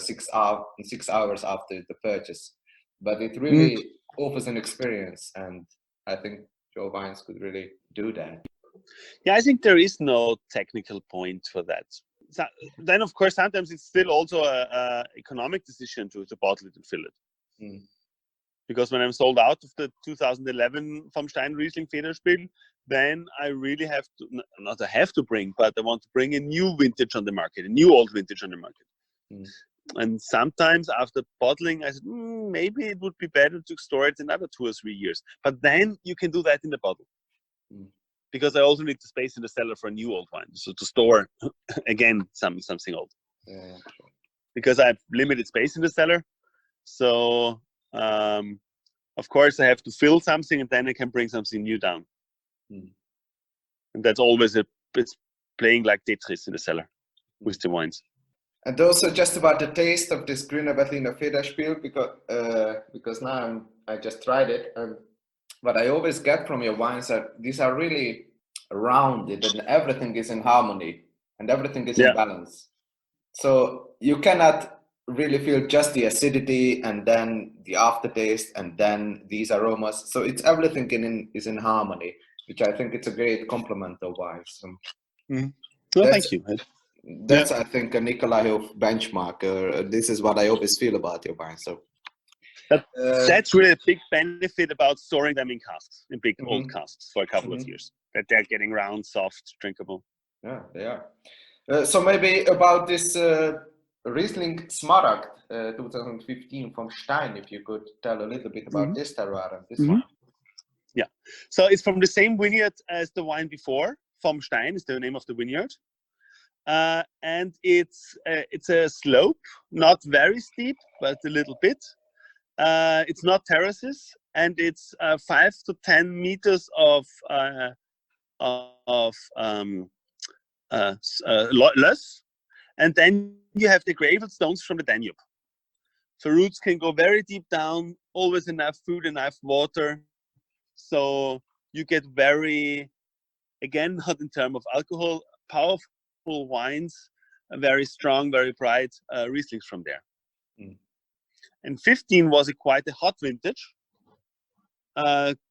Speaker 3: 6 hours after the purchase, but it really offers an experience, and I think your wines could really do that.
Speaker 2: Yeah, I think there is no technical point for that. So, then, of course, sometimes it's still also a economic decision to bottle it and fill it. Because when I'm sold out of the 2011 vom Stein Riesling Federspiel, then I really have to, not I have to bring, but I want to bring a new vintage on the market, a new old vintage on the market. And sometimes after bottling, I said, maybe it would be better to store it another 2 or 3 years. But then you can do that in the bottle. Because I also need the space in the cellar for a new old wine, so to store again something old.
Speaker 3: Yeah.
Speaker 2: Because I have limited space in the cellar, so of course I have to fill something, and then I can bring something new down. And that's always it's playing like Tetris in the cellar with the wines.
Speaker 3: And also just about the taste of this Grüner Veltliner Federspiel, because now I just tried it, and what I always get from your wines are these are really rounded and everything is in harmony and everything is in balance. So you cannot really feel just the acidity and then the aftertaste and then these aromas. So it's everything is in harmony, which I think it's a great compliment of wines.
Speaker 2: Thank you.
Speaker 3: That's I think a Nikolaihof benchmark. This is what I always feel about your wine. So
Speaker 2: that's really a big benefit about storing them in casks, in big old casks for a couple of years. That they're getting round, soft, drinkable.
Speaker 3: Yeah, they are. So maybe about this Riesling Smaragd 2015 from Stein, if you could tell a little bit about this terroir and this one.
Speaker 2: Yeah, so it's from the same vineyard as the wine before, Vom Stein is the name of the vineyard. And it's a slope, not very steep, but a little bit. It's not terraces, and it's 5 to 10 meters of loess, and then you have the gravel stones from the Danube. So roots can go very deep down, always enough food, enough water. So you get very, again, not in terms of alcohol, powerful wines, very strong, very bright Rieslings from there.
Speaker 3: Mm.
Speaker 2: And 15 was quite a hot vintage,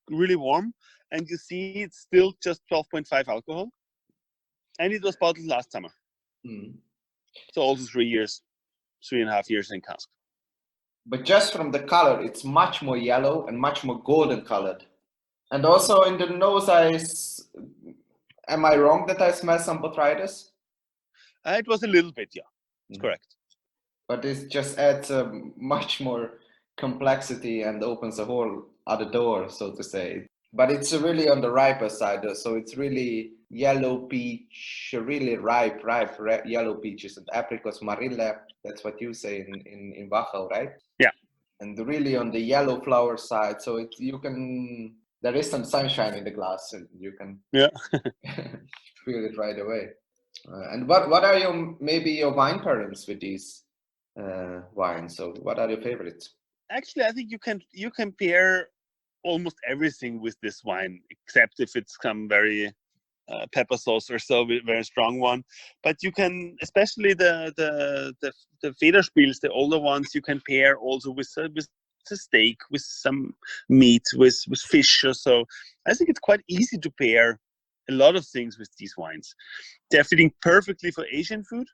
Speaker 2: really warm. And you see it's still just 12.5 alcohol. And it was bottled last summer.
Speaker 3: Mm.
Speaker 2: So also 3.5 years in cask.
Speaker 3: But just from the color, it's much more yellow and much more golden colored. And also in the nose, am I wrong that I smell some botrytis?
Speaker 2: It was a little bit, yeah. It's correct.
Speaker 3: But it just adds much more complexity and opens a whole other door, so to say. But it's really on the riper side, so it's really yellow peach, really ripe yellow peaches and apricots, marille. That's what you say in Wachau, right?
Speaker 2: Yeah.
Speaker 3: And really on the yellow flower side, so there is some sunshine in the glass, and you can feel it right away. And what are your wine pairings with these wines? So what are your favorites?
Speaker 2: Actually, I think you can pair almost everything with this wine, except if it's some very pepper sauce or so, very strong one. But you can, especially the Federspiels, the older ones, you can pair also with a steak, with some meat, with fish or so. I think it's quite easy to pair a lot of things with these wines. They're fitting perfectly for Asian food.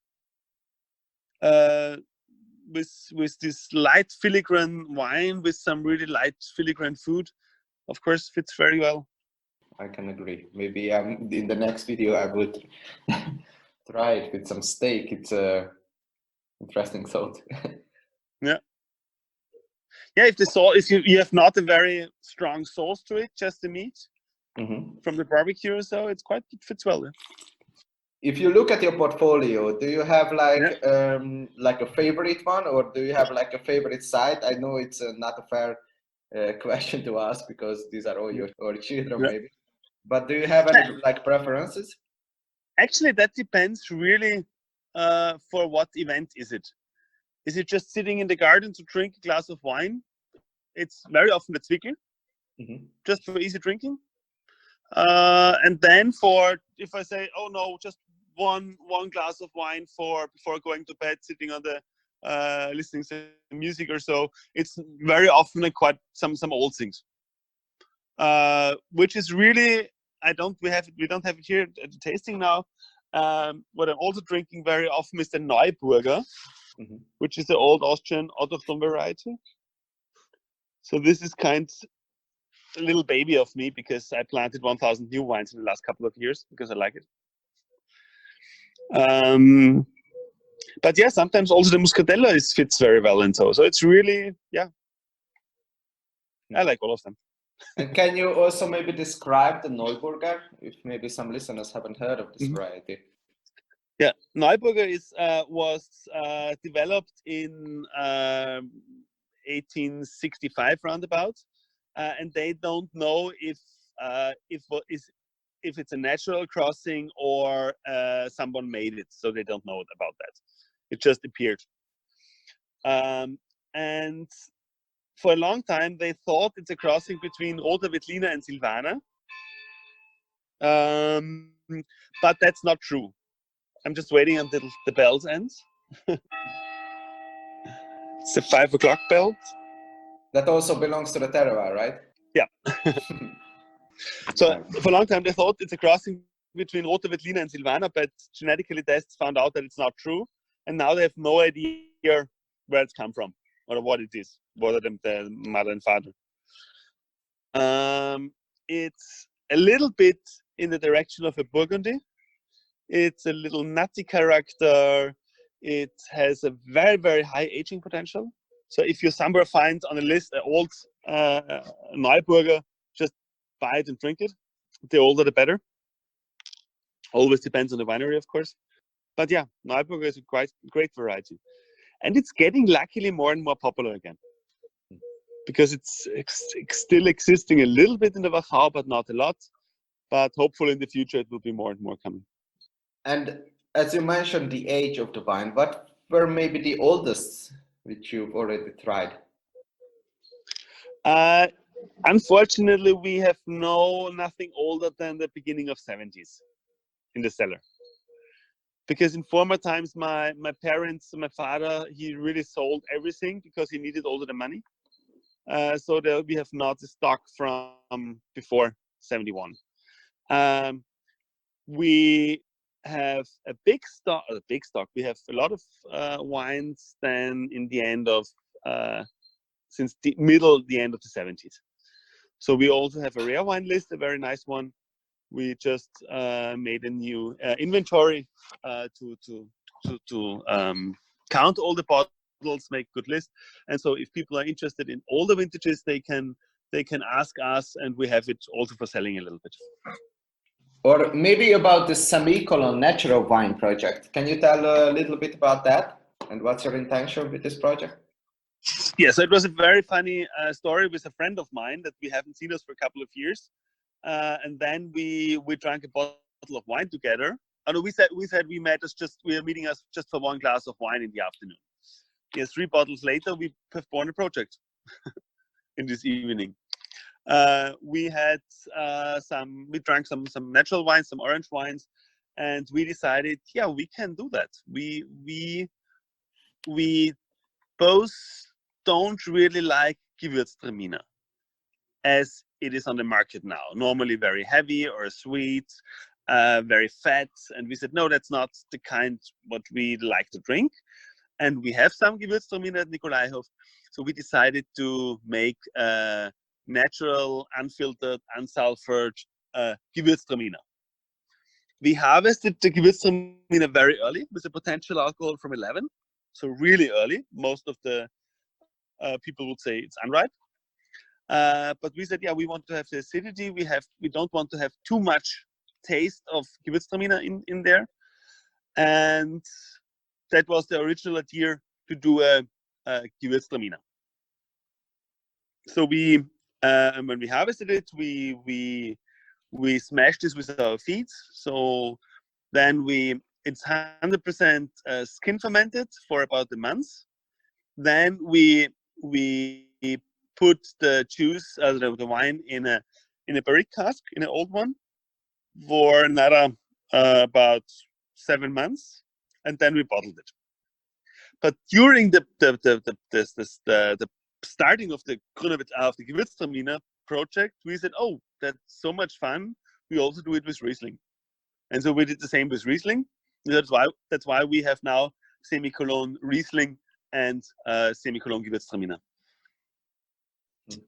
Speaker 2: With this light filigrane wine, with some really light filigrane food, of course, fits very well.
Speaker 3: I can agree. Maybe in the next video I would try it with some steak. It's a interesting thought.
Speaker 2: Yeah. If you have not a very strong sauce to it, just the meat from the barbecue or so, it fits well. Yeah.
Speaker 3: If you look at your portfolio, do you have like a favorite one, or do you have like a favorite site? I know it's not a fair question to ask because these are all your children, maybe. But do you have any like preferences?
Speaker 2: Actually, that depends really. For what event is it? Is it just sitting in the garden to drink a glass of wine? It's very often the Zwickel, just for easy drinking. And then if I say, oh no, just one glass of wine before going to bed, sitting on the listening to music or so, it's very often quite some old things, which is really we don't have it here at the tasting now. What I'm also drinking very often is the Neuburger, which is the old Austrian autochthon variety. So this is a little baby of me, because I planted 1,000 new wines in the last couple of years because I like it. But yeah, sometimes also the Muscatella fits very well, and so it's really, I like all of them.
Speaker 3: And can you also maybe describe the Neuburger, if maybe some listeners haven't heard of this variety?
Speaker 2: Yeah, Neuburger was developed in 1865 roundabout, and they don't know if it's a natural crossing or someone made it, so they don't know about that. It just appeared, and for a long time they thought it's a crossing between Roter Veltliner and Silvaner, but that's not true. I'm just waiting until the bells ends. It's the 5 o'clock bell.
Speaker 3: That also belongs to the terroir, right?
Speaker 2: Yeah. So for a long time they thought it's a crossing between Roter Veltliner and Silvaner, but genetically tests found out that it's not true, and now they have no idea where it's come from or what it is, whether the mother and father. It's a little bit in the direction of a Burgundy. It's a little nutty character. It has a very, very high aging potential. So if you somewhere find on a list an old Neuburger, just buy it and drink it. The older, the better. Always depends on the winery, of course. But yeah, Neuburger is a great variety. And it's getting luckily more and more popular again. Because it's still existing a little bit in the Wachau, but not a lot. But hopefully in the future it will be more and more coming.
Speaker 3: And as you mentioned the age of the wine, what were maybe the oldest which you've already tried?
Speaker 2: Unfortunately, we have nothing older than the beginning of 70s in the cellar. Because in former times, my parents, my father, he really sold everything because he needed all of the money. So we have not the stock from before 71. We have a big stock. We have a lot of wines then in the end of since the end of the 70s. So we also have a rare wine list, a very nice one. We just made a new inventory to count all the bottles, make good list. And so if people are interested in all the vintages, they can ask us, and we have it also for selling a little bit.
Speaker 3: Or maybe about the Semicolon Natural Wine Project. Can you tell a little bit about that? And what's your intention with this project?
Speaker 2: Yeah, so it was a very funny story with a friend of mine that we haven't seen us for a couple of years. And then we drank a bottle of wine together. And we said we are meeting us just for one glass of wine in the afternoon. Yeah, 3 bottles later, we have born a project in this evening. We drank some natural wines, some orange wines, and we decided, yeah, we can do that. We both don't really like Gewürztraminer as it is on the market now. Normally very heavy or sweet, very fat. And we said, no, that's not the kind what we like to drink. And we have some Gewürztraminer at Nikolaihof. So we decided to make a natural, unfiltered, unsulfured Gewürztraminer. We harvested the Gewürztraminer very early with a potential alcohol from 11. So really early. Most of the people would say it's unripe. But we said, yeah, we want to have the acidity. We don't want to have too much taste of Gewürztraminer in there. And that was the original idea, to do a Gewürztraminer. So when we harvested it, we smashed this with our feet. So then it's 100% skin fermented for about a month. Then we put the juice, the wine in a barrique cask, in an old one, for another about 7 months, and then we bottled it. But during the starting of the Gewürztraminer project, we said, oh, that's so much fun. We also do it with Riesling. And so we did the same with Riesling. That's why we have now Semicolon Riesling and Semicolon Gewürztraminer.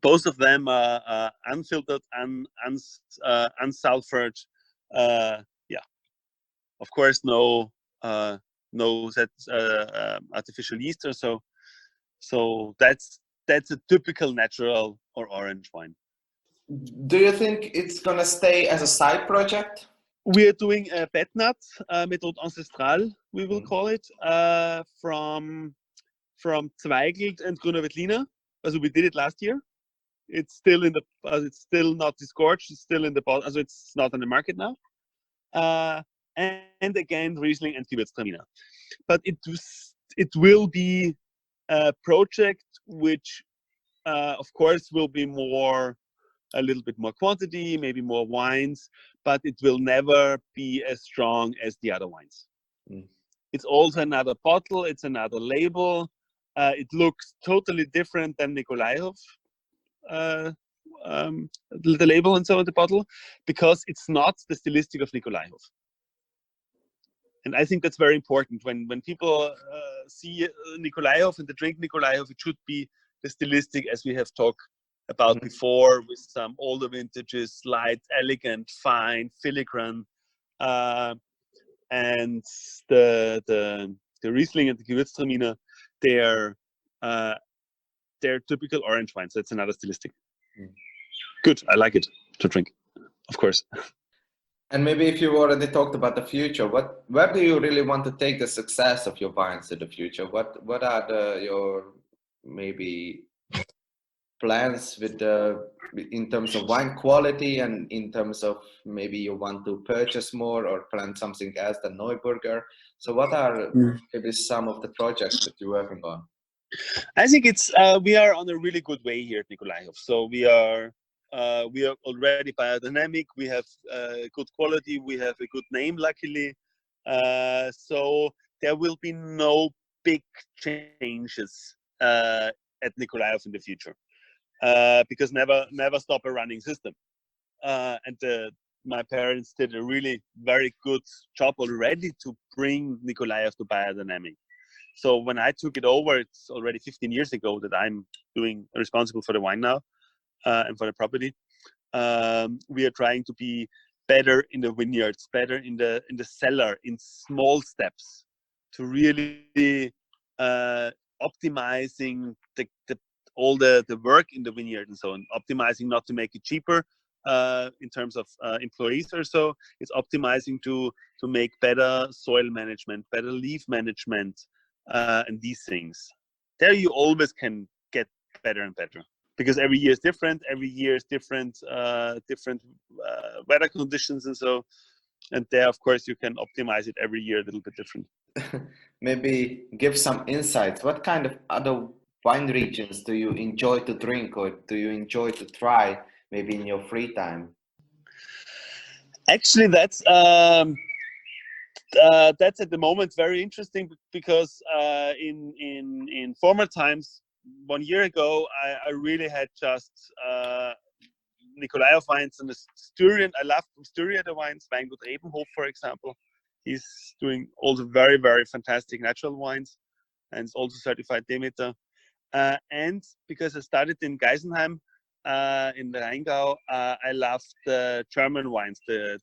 Speaker 2: Both of them are unfiltered, unsulfured. Of course, no artificial yeast or so. So that's a typical natural or orange wine.
Speaker 3: Do you think it's gonna stay as a side project?
Speaker 2: We are doing a Betnat Methode Ancestrale, we will call it, from Zweigelt and Grüner Veltliner. So we did it last year. It's still it's still not disgorged. It's still in the bottle. So it's not on the market now. And again, Riesling and Gewürztraminer. But it will be a project which, of course, will be a little bit more quantity, maybe more wines, but it will never be as strong as the other wines. It's also another bottle. It's another label. It looks totally different than Nikolaihof. The label and so on the bottle, because it's not the stylistic of Nikolaihof. And I think that's very important. When people see Nikolaihof and they drink Nikolaihof, it should be the stylistic as we have talked about before, with some older vintages, light, elegant, fine, filigrane, and the Riesling and the Gewürztraminer, they're typical orange wines. So it's another stylistic. Good, I like it to drink, of course.
Speaker 3: And maybe if you already talked about the future, where do you really want to take the success of your vines in the future? What are your maybe plans with the in terms of wine quality and in terms of maybe you want to purchase more or plan something else than Neuburger? So what are maybe some of the projects that you're working on?
Speaker 2: I think it's we are on a really good way here at Nikolaihof. So we are already biodynamic. We have good quality. We have a good name, luckily. So there will be no big changes at Nikolaihof in the future, because never stop a running system. And my parents did a really very good job already to bring Nikolaihof to biodynamic. So when I took it over, it's already 15 years ago that I'm responsible for the wine now and for the property. We are trying to be better in the vineyards, better in the cellar, in small steps, to really optimizing all the work in the vineyard and so on. Optimizing not to make it cheaper in terms of employees or so. It's optimizing to make better soil management, better leaf management. And these things, there you always can get better and better, because every year is different. Every year is different weather conditions and so. And there, of course, you can optimize it every year a little bit different.
Speaker 3: Maybe give some insights. What kind of other wine regions do you enjoy to drink or do you enjoy to try maybe in your free time?
Speaker 2: Actually, that's at the moment very interesting, because in former times, 1 year ago, I really had just Nikolaihof wines and the Styrian. I love from Styria the wines, Weingut Rebenhof, for example. He's doing also very, very fantastic natural wines, and it's also certified Demeter. And because I started in Geisenheim in the Rheingau, I love the German wines, the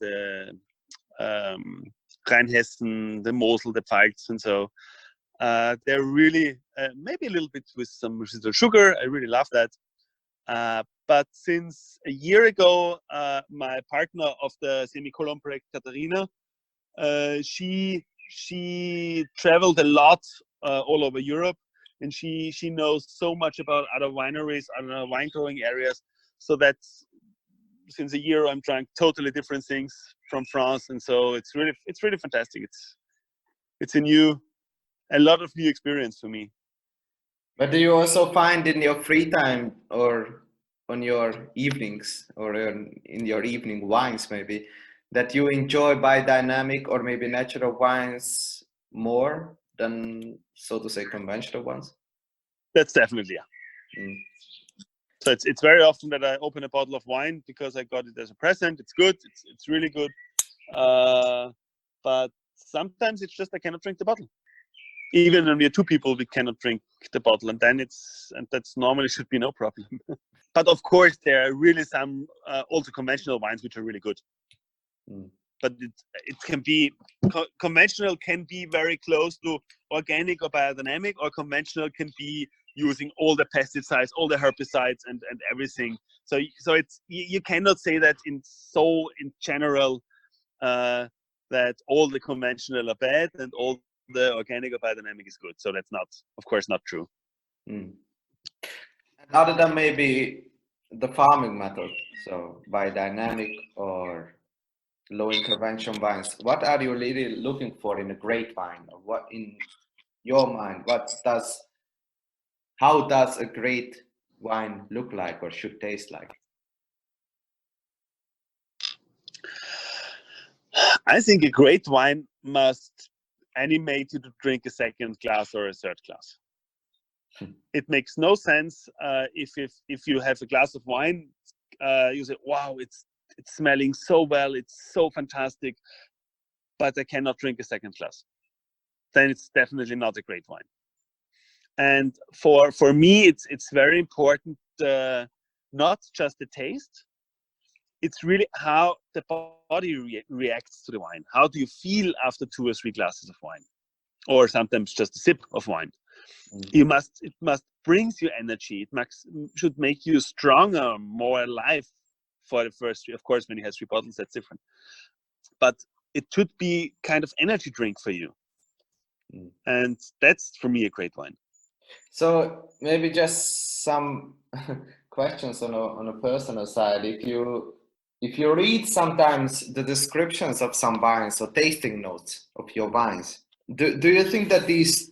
Speaker 2: Rheinhessen, the Mosel, the Pfalz, and so. They're really, maybe a little bit with some residual sugar. I really love that. But since a year ago, my partner of the Semicolon project, Katharina, she traveled a lot all over Europe, and she knows so much about other wineries, other wine growing areas. So that's, since a year, I'm trying totally different things from France, and so it's really fantastic. It's a lot of new experience for me.
Speaker 3: But do you also find in your free time or on your evenings or in your evening wines maybe that you enjoy biodynamic or maybe natural wines more than, so to say, conventional ones?
Speaker 2: That's definitely, yeah. So it's very often that I open a bottle of wine because I got it as a present. It's good. It's really good. But sometimes it's just I cannot drink the bottle. Even when we are two people, we cannot drink the bottle, and that's normally should be no problem. But of course, there are really some also conventional wines which are really good. But it can be conventional can be very close to organic or biodynamic, or conventional can be using all the pesticides, all the herbicides, and everything. So it's you cannot say that in general that all the conventional are bad and all the organic or biodynamic is good. So that's not, of course, not true.
Speaker 3: And other than maybe the farming method, so biodynamic or low intervention wines, what are you really looking for in a great wine? Or what in your mind, how does a great wine look like or should taste like?
Speaker 2: I think a great wine must animate you to drink a second glass or a third glass. It makes no sense if you have a glass of wine, you say, wow, it's smelling so well, it's so fantastic, but I cannot drink a second glass. Then it's definitely not a great wine. And for me, it's very important, not just the taste. It's really how the body reacts to the wine. How do you feel after 2 or 3 glasses of wine, or sometimes just a sip of wine? It must brings you energy. It should make you stronger, more alive for the first 3. Of course, when you have 3 bottles, that's different. but it should be kind of energy drink for you. And that's for me a great wine.
Speaker 3: So maybe just some questions on a personal side. If you read sometimes the descriptions of some wines or tasting notes of your wines, do you think that these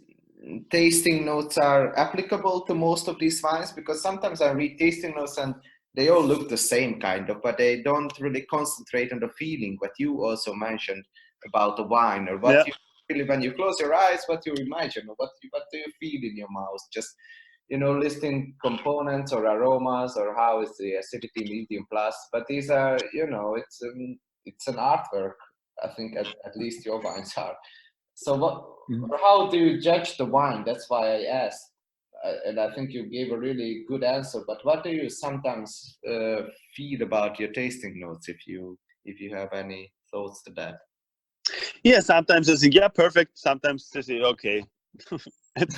Speaker 3: tasting notes are applicable to most of these wines? Because sometimes I read tasting notes and they all look the same kind of, but they don't really concentrate on the feeling, what you also mentioned about the wine, or what you really, when you close your eyes, what you imagine, or what do you feel in your mouth? Just, listing components or aromas, or how is the acidity, medium plus. But these are, it's an artwork. I think at least your wines are. So how do you judge the wine? That's why I asked. And I think you gave a really good answer. But what do you sometimes feel about your tasting notes, if you have any thoughts to that?
Speaker 2: Yeah, sometimes I think, yeah, perfect. Sometimes I say, okay,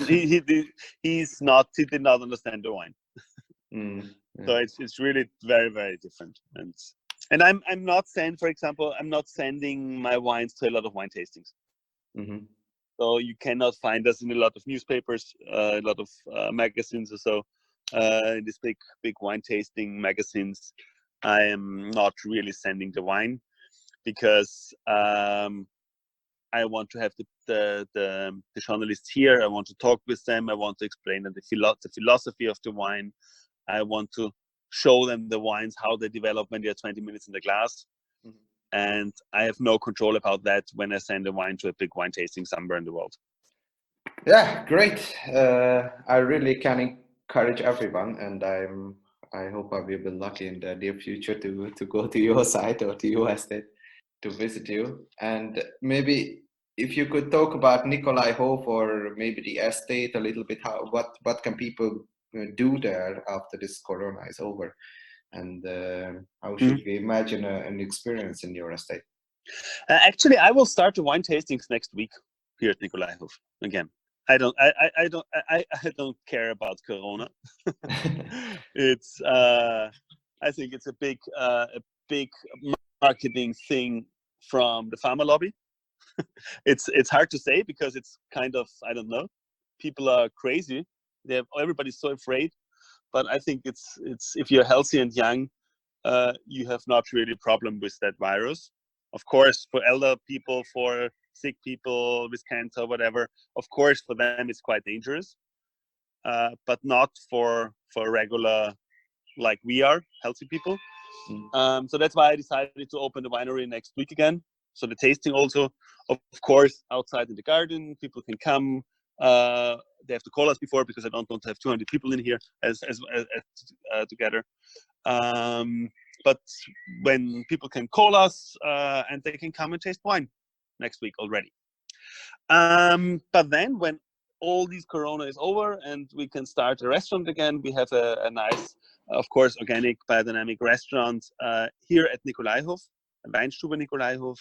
Speaker 2: he did not understand the wine. Yeah. So it's really very, very different. And I'm not sending my wines to a lot of wine tastings. Mm-hmm. So you cannot find us in a lot of newspapers, a lot of magazines or so. In these big wine tasting magazines, I am not really sending the wine, because I want to have the journalists here. I want to talk with them. I want to explain them the philosophy of the wine. I want to show them the wines, how they develop when they are 20 minutes in the glass. Mm-hmm. And I have no control about that when I send a wine to a big wine tasting somewhere in the world.
Speaker 3: Yeah, great. I really can encourage everyone, and I hope I will be lucky in the near future to go to your site or to your estate to visit you. And maybe if you could talk about Nikolaihof, or maybe the estate a little bit, what can people do there after this Corona is over, and how should we imagine an experience in your estate?
Speaker 2: Actually, I will start the wine tastings next week here at Nikolaihof again. I don't care about Corona. It's I think it's a big marketing thing from the pharma lobby. It's hard to say, because it's kind of, I don't know, people are crazy. Everybody's so afraid. But I think it's if you're healthy and young, you have not really a problem with that virus. Of course, for elder people, for sick people with cancer, whatever, of course, for them it's quite dangerous, but not for regular, like we are, healthy people. So that's why I decided to open the winery next week again. So the tasting also, of course, outside in the garden, people can come. They have to call us before, because I don't want to have 200 people in here as together. But when people can call us, and they can come and taste wine next week already. But then when all these Corona is over and we can start a restaurant again, we have a nice, of course, organic biodynamic restaurant here at Nikolaihof, Weinstube Nikolaihof.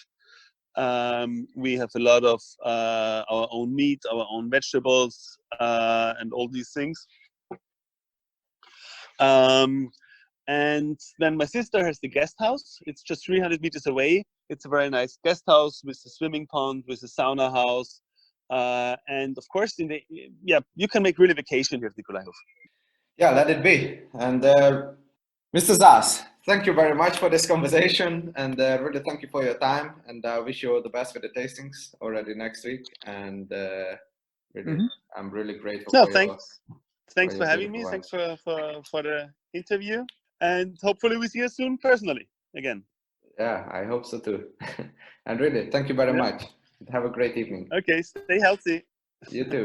Speaker 2: We have a lot of our own meat, our own vegetables, and all these things. And then my sister has the guest house. It's just 300 meters away. It's a very nice guest house with a swimming pond, with a sauna house. And of course, you can make really vacation here at Nikolaihof.
Speaker 3: Yeah, let it be. And Mr. Saahs, thank you very much for this conversation, and really thank you for your time. And I wish you all the best with the tastings already next week. And really, I'm really grateful.
Speaker 2: No, thanks for having me. Thanks for the interview. And hopefully we see you soon personally again.
Speaker 3: Yeah, I hope so too. And really, thank you very much. Have a great evening.
Speaker 2: Okay, stay healthy.
Speaker 3: You too.